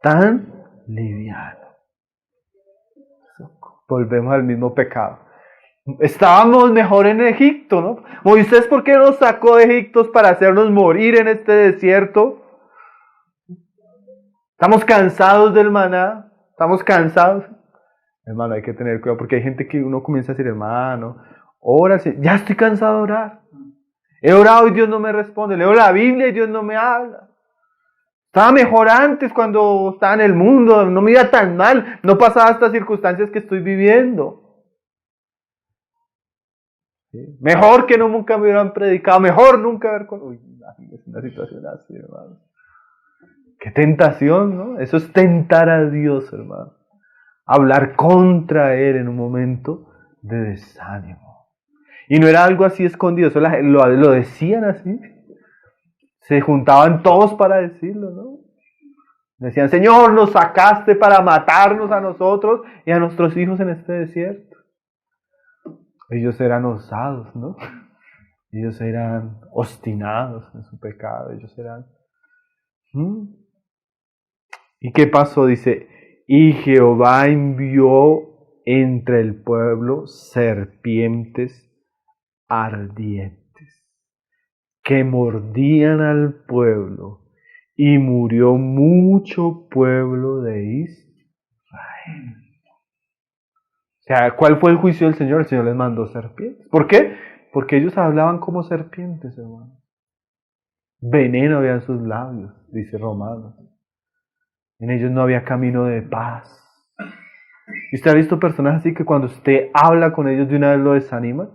tan liviano. Volvemos al mismo pecado. Estábamos mejor en Egipto, ¿no? Moisés, ¿por qué nos sacó de Egipto para hacernos morir en este desierto? Estamos cansados del maná, estamos cansados. Hermano, hay que tener cuidado porque hay gente que uno comienza a decir, hermano, órale, ya estoy cansado de orar. He orado y Dios no me responde. Leo la Biblia y Dios no me habla. Estaba mejor antes cuando estaba en el mundo. No me iba tan mal. No pasaba estas circunstancias que estoy viviendo. ¿Sí? Mejor que nunca me hubieran predicado. Mejor nunca haber... Uy, es una situación así, hermano. Qué tentación, ¿no? Eso es tentar a Dios, hermano. Hablar contra Él en un momento de desánimo. Y no era algo así escondido, eso lo decían así. Se juntaban todos para decirlo, ¿no? Decían, Señor, nos sacaste para matarnos a nosotros y a nuestros hijos en este desierto. Ellos eran osados, ¿no? Ellos eran obstinados en su pecado, ellos eran... ¿Y qué pasó? Dice, y Jehová envió entre el pueblo serpientes ardientes que mordían al pueblo y murió mucho pueblo de Israel. O sea, ¿cuál fue el juicio del Señor? El Señor les mandó serpientes. ¿Por qué? Porque ellos hablaban como serpientes, hermano. Veneno había en sus labios, dice Romanos. En ellos no había camino de paz. ¿Y usted ha visto personas así que cuando usted habla con ellos de una vez lo desaniman?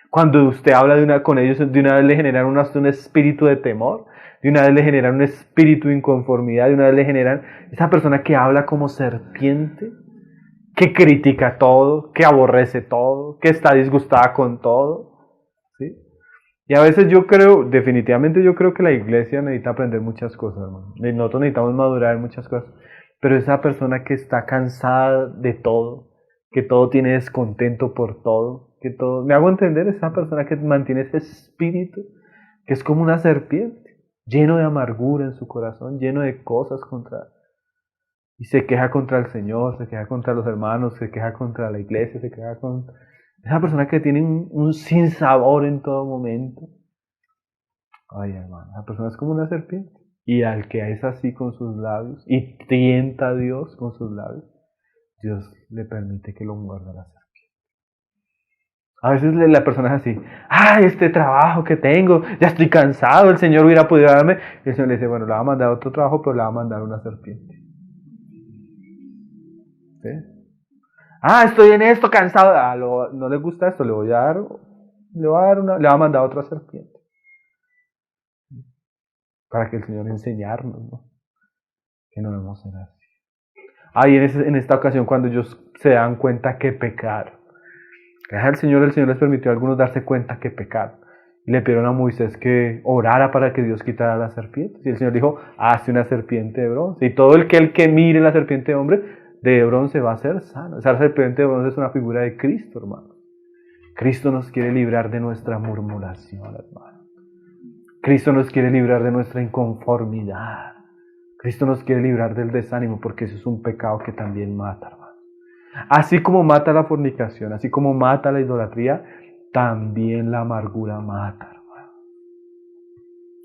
Cuando usted habla con ellos, de una vez le generan un espíritu de temor, de una vez le generan un espíritu de inconformidad, de una vez le generan esa persona que habla como serpiente, que critica todo, que aborrece todo, que está disgustada con todo. ¿Sí? Y a veces yo creo, definitivamente yo creo que la iglesia necesita aprender muchas cosas, hermano. Y nosotros necesitamos madurar en muchas cosas. Pero esa persona que está cansada de todo, que todo tiene descontento por todo, que todo... Me hago entender, esa persona que mantiene ese espíritu, que es como una serpiente, lleno de amargura en su corazón, lleno de cosas contra... Y se queja contra el Señor, se queja contra los hermanos, se queja contra la iglesia, se queja con... Esa persona que tiene un sinsabor en todo momento. Ay, hermano, esa persona es como una serpiente. Y al que es así con sus labios, y tienta a Dios con sus labios, Dios le permite que lo muerda la serpiente. A veces la persona es así, ay, este trabajo que tengo, ya estoy cansado, el Señor hubiera podido darme. Y el Señor le dice, bueno, le va a mandar otro trabajo, pero le va a mandar una serpiente. ¿Sí? Ah, estoy en esto, cansado. No le gusta esto, le va a mandar otra serpiente. Para que el Señor enseñarnos, ¿no? Que no debemos ser así. Y en esta ocasión cuando ellos se dan cuenta que pecaron. Gracias al Señor, el Señor les permitió a algunos darse cuenta que pecaron. Y le pidieron a Moisés que orara para que Dios quitara las serpientes. Y el Señor dijo, hazte una serpiente de bronce. Y todo el que mire la serpiente de bronce va a ser sano. Esa serpiente de bronce es una figura de Cristo, hermano. Cristo nos quiere librar de nuestra murmuración, hermano. Cristo nos quiere librar de nuestra inconformidad. Cristo nos quiere librar del desánimo, porque eso es un pecado que también mata, hermano. Así como mata la fornicación, así como mata la idolatría, también la amargura mata, hermano.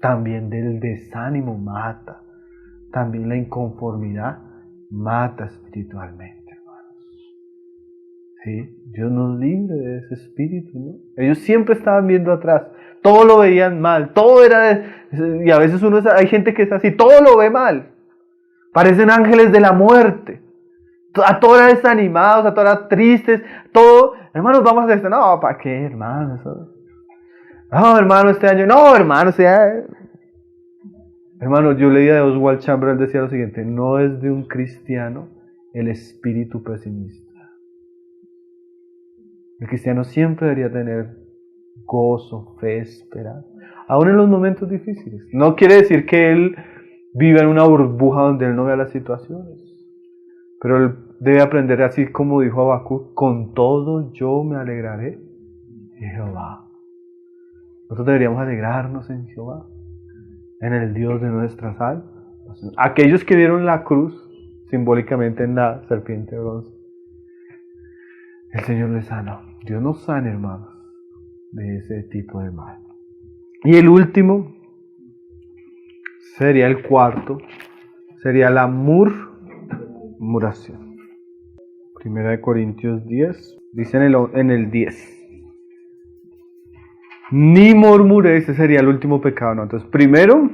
También del desánimo mata. También la inconformidad mata espiritualmente, hermanos. ¿Sí? Dios nos libre de ese espíritu, ¿no? Ellos siempre estaban viendo atrás. Todo lo veían mal, todo era... Y a veces hay gente que es así, todo lo ve mal. Parecen ángeles de la muerte. A todas horas desanimados, a todas horas tristes, todo. Hermanos, vamos a hacer esto. No, ¿para qué, hermano? No, hermano, este año. No, hermano, Hermano, yo leía de Oswald Chamberlain, decía lo siguiente: no es de un cristiano el espíritu pesimista. El cristiano siempre debería tener gozo, fe, esperanza, aún en los momentos difíciles. No quiere decir que él viva en una burbuja donde él no vea las situaciones, pero él debe aprender, así como dijo Habacuc: con todo yo me alegraré en Jehová. Nosotros deberíamos alegrarnos en Jehová, en el Dios de nuestra salvación. Aquellos que vieron la cruz simbólicamente en la serpiente de bronce, el Señor les sanó. Dios nos sana, hermanos, de ese tipo de mal. Y el último sería el cuarto, sería la murmuración. Primera de Corintios 10, dice en el 10. Ni murmuréis, ese sería el último pecado, ¿no? Entonces, primero,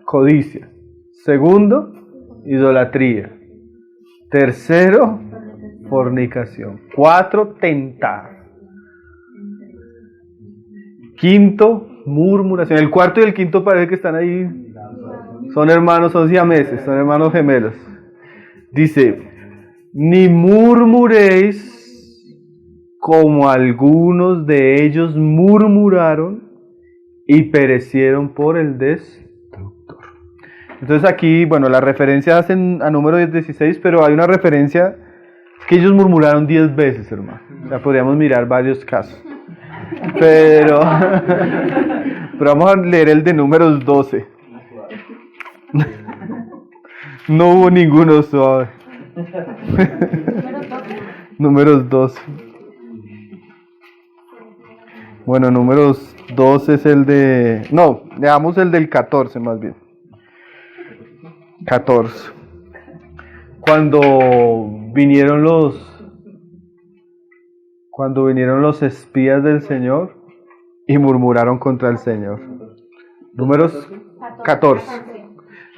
codicia. Segundo, idolatría. Tercero, fornicación. 4, tentar. Quinto, murmuración. El cuarto y el quinto parece que están ahí. Son hermanos, son siameses, son hermanos gemelos. Dice, ni murmuréis como algunos de ellos murmuraron y perecieron por el destructor. Entonces aquí, bueno, las referencias hacen a número 16, pero hay una referencia que ellos murmuraron 10 veces, hermano. Ya podríamos mirar varios casos. Pero vamos a leer el de números 12. No hubo ninguno suave. Números 12. Bueno, números 12 es el de... No, leamos el del 14 más bien. 14. Cuando vinieron los espías del Señor y murmuraron contra el Señor. Números 14.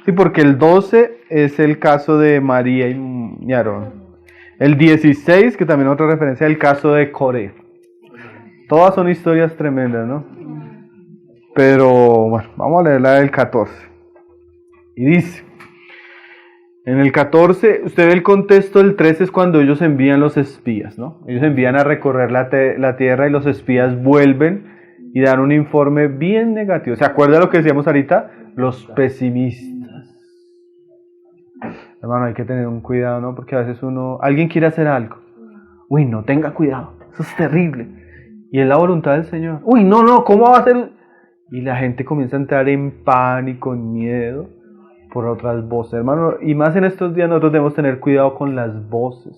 Sí, porque el 12 es el caso de María y Aarón. El 16, que también es otra referencia, el caso de Coré. Todas son historias tremendas, ¿no? Pero, bueno, vamos a leer la del 14. Y dice, en el 14, usted ve el contexto del 13 es cuando ellos envían los espías, ¿no? Ellos envían a recorrer la tierra y los espías vuelven y dan un informe bien negativo. ¿Se acuerda lo que decíamos ahorita? Los pesimistas. Hermano, hay que tener un cuidado, ¿no? Porque a veces alguien quiere hacer algo. Uy, no, tenga cuidado, eso es terrible. Y es la voluntad del Señor. Uy, no, ¿cómo va a ser? Y la gente comienza a entrar en pánico, en miedo, por otras voces. Hermano, y más en estos días nosotros debemos tener cuidado con las voces.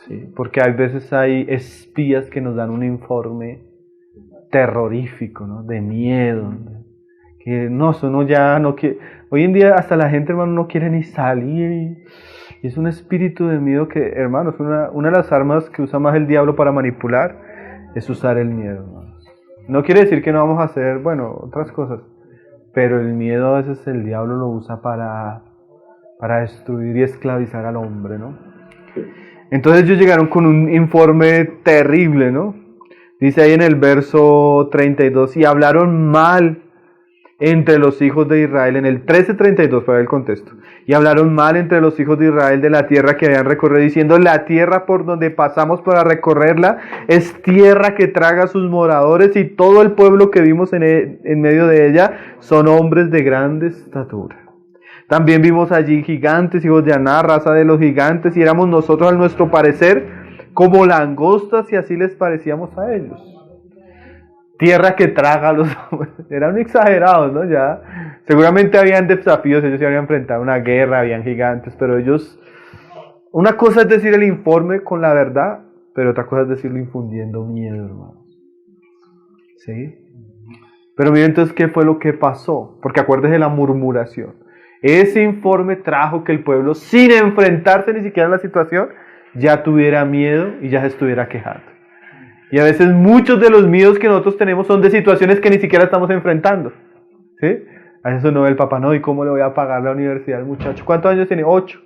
Sí, porque a veces hay espías que nos dan un informe terrorífico, ¿no? De miedo. Que no, eso no ya no quiere. Hoy en día hasta la gente, hermano, no quiere ni salir. Y es un espíritu de miedo que, hermano, es una de las armas que usa más el diablo para manipular, es usar el miedo, hermanos. No quiere decir que no vamos a hacer, bueno, otras cosas. Pero el miedo a veces el diablo lo usa para destruir y esclavizar al hombre, ¿no? Entonces ellos llegaron con un informe terrible, ¿no? Dice ahí en el verso 32, y hablaron mal entre los hijos de Israel, en el 13:32 para el contexto, y hablaron mal entre los hijos de Israel de la tierra que habían recorrido, diciendo, la tierra por donde pasamos para recorrerla es tierra que traga a sus moradores, y todo el pueblo que vimos en medio de ella son hombres de grande estatura. También vimos allí gigantes, hijos de Aná, raza de los gigantes, y éramos nosotros, a nuestro parecer, como langostas, y así les parecíamos a ellos. Tierra que traga a los hombres. Eran exagerados, ¿no? Ya, seguramente habían desafíos, ellos se habían enfrentado a una guerra, habían gigantes, pero ellos... Una cosa es decir el informe con la verdad, pero otra cosa es decirlo infundiendo miedo, hermanos. ¿Sí? Pero miren entonces qué fue lo que pasó, porque acuérdense de la murmuración. Ese informe trajo que el pueblo, sin enfrentarse ni siquiera a la situación, ya tuviera miedo y ya se estuviera quejando. Y a veces muchos de los miedos que nosotros tenemos son de situaciones que ni siquiera estamos enfrentando. ¿Sí? A veces uno ve el papá, no, ¿y cómo le voy a pagar la universidad al muchacho? ¿Cuántos años tiene? 8.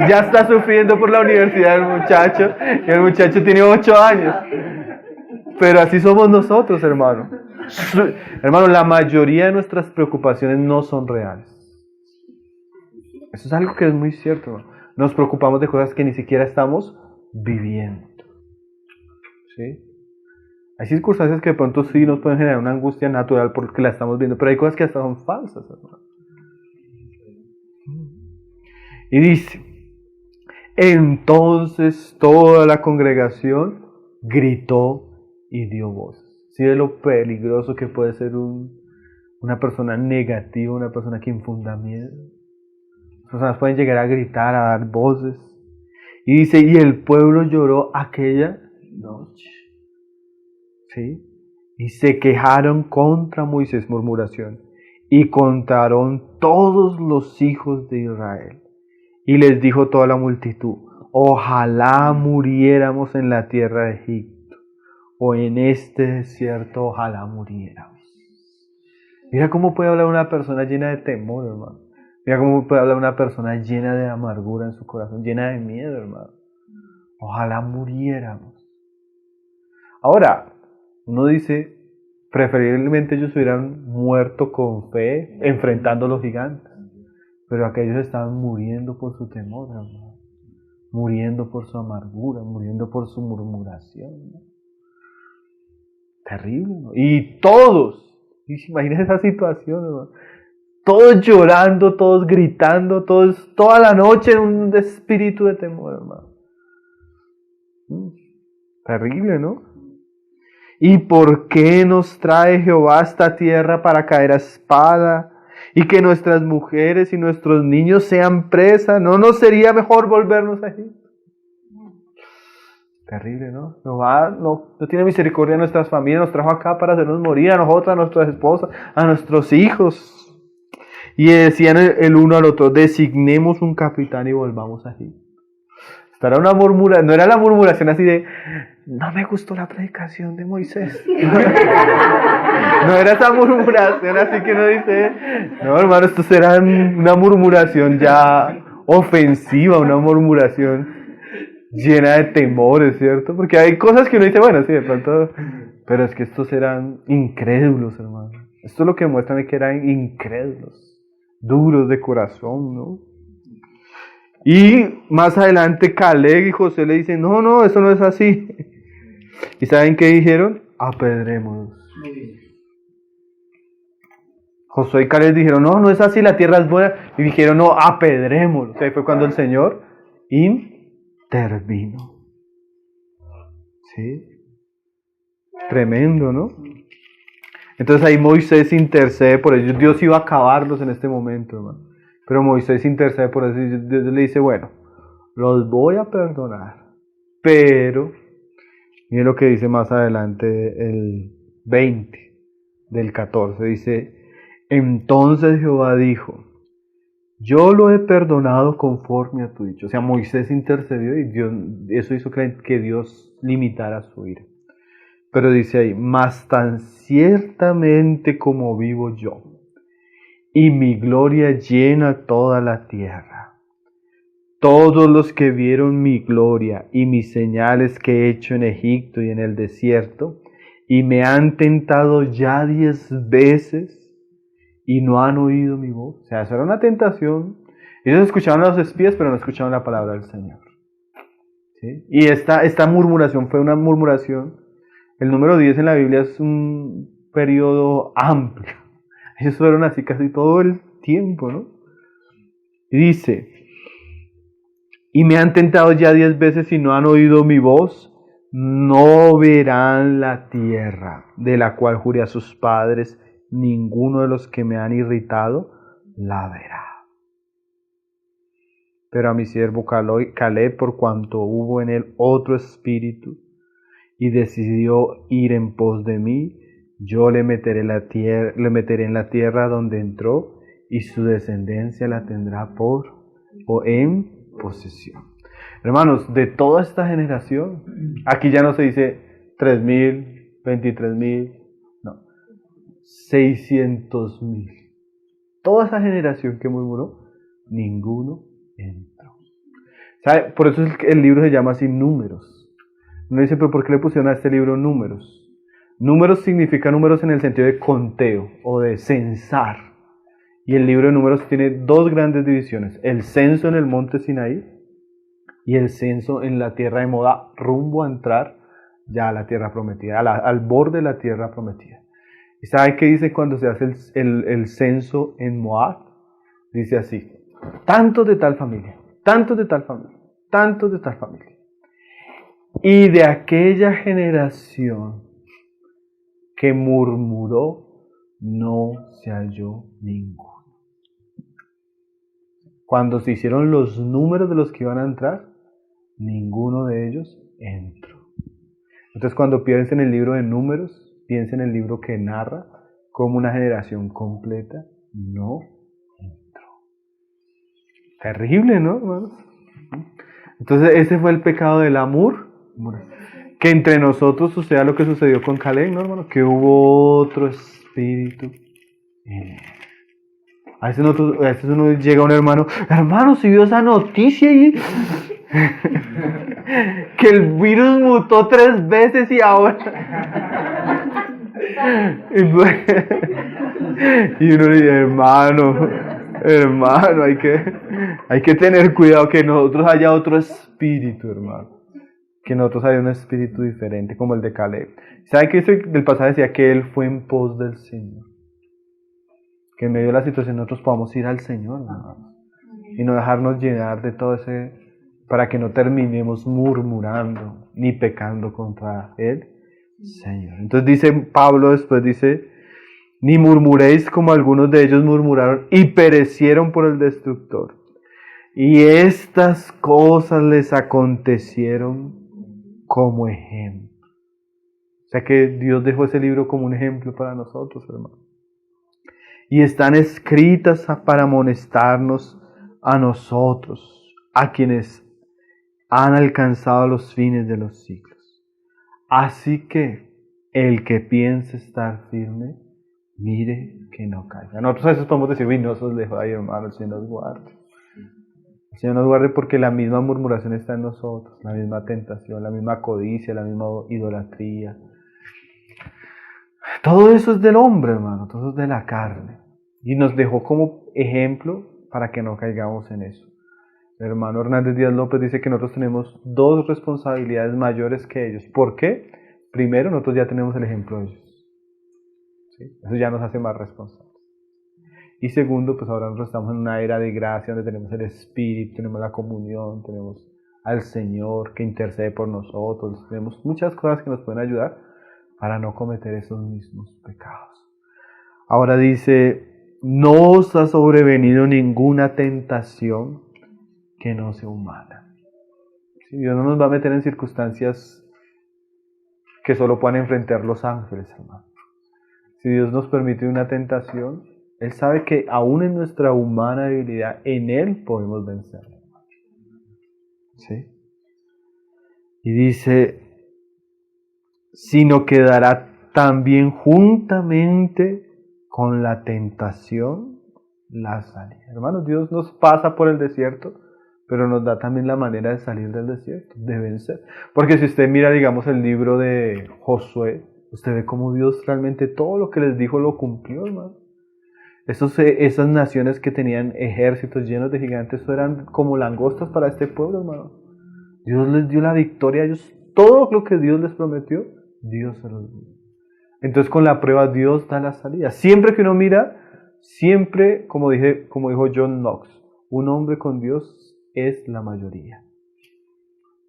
Ya está sufriendo por la universidad del muchacho, y el muchacho tiene 8 años. Pero así somos nosotros, hermano. Hermano, la mayoría de nuestras preocupaciones no son reales. Eso es algo que es muy cierto, hermano. Nos preocupamos de cosas que ni siquiera estamos viviendo. ¿Sí? Hay circunstancias que de pronto sí nos pueden generar una angustia natural porque la estamos viendo, pero hay cosas que hasta son falsas, hermano. Y dice, entonces toda la congregación gritó y dio voces. ¿Sí ve lo peligroso que puede ser una persona negativa, una persona que infunda miedo? Las personas pueden llegar a gritar, a dar voces. Y dice, y el pueblo lloró aquella noche. ¿Sí? Y se quejaron contra Moisés, murmuración, y contaron todos los hijos de Israel. Y les dijo toda la multitud, ojalá muriéramos en la tierra de Egipto, o en este desierto, ojalá muriéramos. Mira cómo puede hablar una persona llena de temor, hermano. Mira cómo puede hablar una persona llena de amargura en su corazón, llena de miedo, hermano. Ojalá muriéramos. Ahora, uno dice, preferiblemente ellos hubieran muerto con fe, enfrentando a los gigantes. Pero aquellos estaban muriendo por su temor, hermano. Muriendo por su amargura, muriendo por su murmuración, ¿no? Terrible, ¿no? Y todos, imagínense esa situación, hermano. Todos llorando, todos gritando, todos, toda la noche en un espíritu de temor, hermano. Terrible, ¿no? ¿Y por qué nos trae Jehová a esta tierra para caer a espada? Y que nuestras mujeres y nuestros niños sean presa. ¿No nos sería mejor volvernos a Egipto? Terrible, ¿no? Jehová no tiene misericordia de nuestras familias, nos trajo acá para hacernos morir, a nosotros, a nuestras esposas, a nuestros hijos. Y decían el uno al otro, designemos un capitán y volvamos a Egipto. Esta era una murmuración, no era la murmuración así de, no me gustó la predicación de Moisés. No era esa murmuración así que uno dice, no hermano, esto será una murmuración ya ofensiva, una murmuración llena de temores, ¿cierto? Porque hay cosas que uno dice, bueno, sí, de pronto, pero es que estos eran incrédulos, hermano. Esto es lo que muestran que eran incrédulos, duros de corazón, ¿no? Y más adelante Caleb y José le dicen, no, eso no es así. ¿Y saben qué dijeron? Apedrémoslos. Josué y Caleb dijeron, no, no es así, la tierra es buena. Y dijeron, no, apedrémoslos. Ahí fue cuando el Señor intervino. ¿Sí? Tremendo, ¿no? Entonces ahí Moisés intercede por ellos. Dios iba a acabarlos en este momento, hermano. Pero Moisés intercede por eso y Dios le dice, bueno, los voy a perdonar. Pero, miren lo que dice más adelante el 20 del 14. Dice, entonces Jehová dijo, yo lo he perdonado conforme a tu dicho. O sea, Moisés intercedió y Dios, eso hizo que Dios limitara su ira. Pero dice ahí, mas tan ciertamente como vivo yo, y mi gloria llena toda la tierra. Todos los que vieron mi gloria y mis señales que he hecho en Egipto y en el desierto, y me han tentado ya 10 veces, y no han oído mi voz. O sea, eso era una tentación. Ellos escuchaban a los espías, pero no escuchaban la palabra del Señor. ¿Sí? Y esta murmuración fue una murmuración. El número 10 en la Biblia es un periodo amplio. Ellos fueron así casi todo el tiempo, ¿no? Y dice, y me han tentado ya 10 veces y no han oído mi voz, no verán la tierra de la cual juré a sus padres, ninguno de los que me han irritado la verá. Pero a mi siervo Caleb, por cuanto hubo en él otro espíritu, y decidió ir en pos de mí, yo le meteré en la tierra donde entró, y su descendencia la tendrá o en posesión. Hermanos, de toda esta generación, aquí ya no se dice 3,000, 23,000, no, 600,000. Toda esa generación que murmuró, ninguno entró. ¿Sabe? Por eso el libro se llama así Números. Uno dice, pero ¿por qué le pusieron a este libro números? Números significa números en el sentido de conteo o de censar. Y el libro de Números tiene 2 grandes divisiones. El censo en el monte Sinaí y el censo en la tierra de Moab, rumbo a entrar ya a la tierra prometida, al borde de la tierra prometida. ¿Y sabe qué dice cuando se hace el censo en Moab? Dice así, tantos de tal familia, tantos de tal familia, tantos de tal familia. Y de aquella generación que murmuró, no se halló ninguno. Cuando se hicieron los números de los que iban a entrar, ninguno de ellos entró. Entonces, cuando piensen en el libro de Números, piensen en el libro que narra cómo una generación completa no entró. Terrible, ¿no, hermanos? Entonces, ese fue el pecado del amor. Que entre nosotros suceda lo que sucedió con Caleb, ¿no, hermano? Que hubo otro espíritu en él. A veces uno llega a un hermano, si vio esa noticia y que el virus mutó 3 veces y ahora. Y uno dice, hermano, hay que tener cuidado que nosotros haya otro espíritu, hermano. Que nosotros haya un espíritu diferente, como el de Caleb. ¿Sabe qué dice el pasaje? Decía que él fue en pos del Señor. Que en medio de la situación nosotros podamos ir al Señor, hermano, y no dejarnos llenar de todo ese, para que no terminemos murmurando ni pecando contra el Señor. Entonces dice Pablo después, dice, ni murmuréis como algunos de ellos murmuraron y perecieron por el destructor. Y estas cosas les acontecieron como ejemplo. O sea que Dios dejó ese libro como un ejemplo para nosotros, hermano. Y están escritas para amonestarnos a nosotros, a quienes han alcanzado los fines de los siglos. Así que el que piense estar firme, mire que no caiga. Nosotros a veces podemos decir, no se los dejo ahí, hermano, el Señor nos guarde. El Señor nos guarde porque la misma murmuración está en nosotros, la misma tentación, la misma codicia, la misma idolatría. Todo eso es del hombre, hermano, todo eso es de la carne. Y nos dejó como ejemplo para que no caigamos en eso. El hermano Hernández Díaz López dice que nosotros tenemos 2 responsabilidades mayores que ellos. ¿Por qué? primero nosotros ya tenemos el ejemplo de ellos. ¿Sí? Eso ya nos hace más responsables. Y segundo, pues ahora nosotros estamos en una era de gracia donde tenemos el Espíritu, tenemos la comunión, tenemos al Señor que intercede por nosotros, tenemos muchas cosas que nos pueden ayudar para no cometer esos mismos pecados. Ahora dice, no os ha sobrevenido ninguna tentación que no sea humana. ¿Sí? Dios no nos va a meter en circunstancias que solo puedan enfrentar los ángeles, hermano. Si Dios nos permite una tentación, Él sabe que aún en nuestra humana debilidad, en Él podemos vencer. ¿Sí? Y dice, sino que dará también juntamente con la tentación la salida. Hermanos, Dios nos pasa por el desierto, pero nos da también la manera de salir del desierto, de vencer. Porque si usted mira, digamos, el libro de Josué, usted ve cómo Dios realmente todo lo que les dijo lo cumplió, hermano. Esas naciones que tenían ejércitos llenos de gigantes, eso eran como langostas para este pueblo, hermano. Dios les dio la victoria a ellos. Todo lo que Dios les prometió, Dios se los dio. Entonces con la prueba Dios da la salida. Siempre que uno mira, siempre, como dijo John Knox, un hombre con Dios es la mayoría.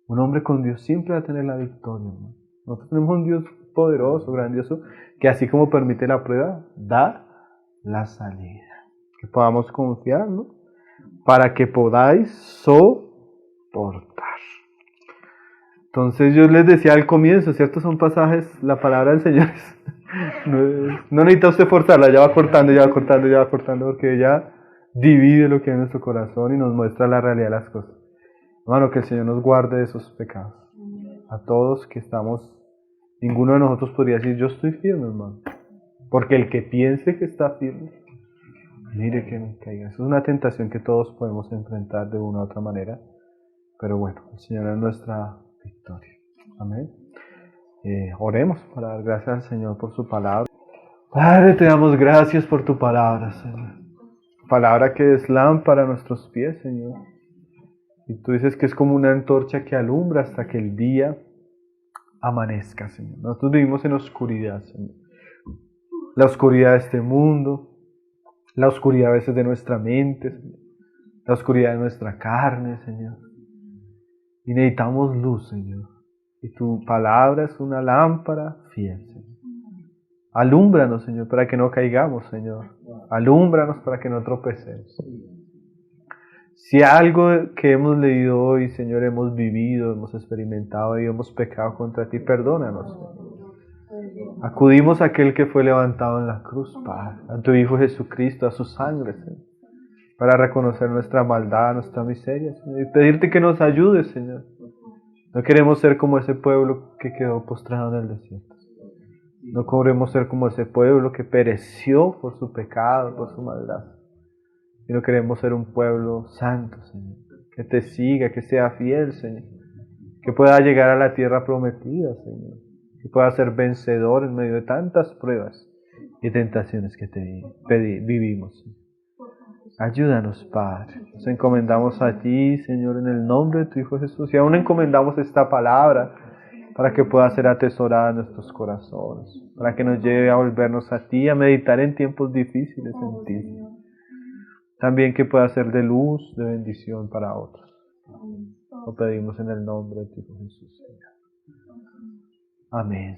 Un hombre con Dios siempre va a tener la victoria, hermano. Nosotros tenemos un Dios poderoso, grandioso, que así como permite la prueba, da la salida. Que podamos confiar, ¿no? Para que podáis soportar. Entonces yo les decía al comienzo, ¿cierto? Son pasajes, la palabra del Señor no necesita usted forzarla, ya va cortando, porque ella divide lo que hay en nuestro corazón y nos muestra la realidad de las cosas. Hermano, que el Señor nos guarde de esos pecados. A todos que estamos, ninguno de nosotros podría decir, yo estoy firme, hermano. Porque el que piense que está firme, mire que no caiga. Eso es una tentación que todos podemos enfrentar de una u otra manera. Pero bueno, el Señor es nuestra victoria. Amén. Oremos para dar gracias al Señor por su palabra. Padre, te damos gracias por tu palabra, Señor. Palabra que es lámpara a nuestros pies, Señor. Y tú dices que es como una antorcha que alumbra hasta que el día amanezca, Señor. Nosotros vivimos en oscuridad, Señor. La oscuridad de este mundo, la oscuridad a veces de nuestra mente, Señor. La oscuridad de nuestra carne, Señor. Y necesitamos luz, Señor. Y tu palabra es una lámpara fiel, Señor. Alúmbranos, Señor, para que no caigamos, Señor. Alúmbranos para que no tropecemos. Si algo que hemos leído hoy, Señor, hemos vivido, hemos experimentado y hemos pecado contra ti, perdónanos, Señor. Acudimos a aquel que fue levantado en la cruz, Padre, a tu Hijo Jesucristo, a su sangre, Señor, para reconocer nuestra maldad, nuestra miseria, Señor, y pedirte que nos ayudes, Señor. No queremos ser como ese pueblo que quedó postrado en el desierto. No queremos ser como ese pueblo que pereció por su pecado, por su maldad. Y no queremos ser un pueblo santo, Señor, que te siga, que sea fiel, Señor, que pueda llegar a la tierra prometida, Señor, que pueda ser vencedor en medio de tantas pruebas y tentaciones que vivimos, Señor. Ayúdanos, Padre. Nos encomendamos a ti, Señor, en el nombre de tu Hijo Jesús. Y aún encomendamos esta palabra para que pueda ser atesorada en nuestros corazones, para que nos lleve a volvernos a ti, a meditar en tiempos difíciles en ti. También que pueda ser de luz, de bendición para otros. Lo pedimos en el nombre de tu Hijo Jesús, Señor. Amén.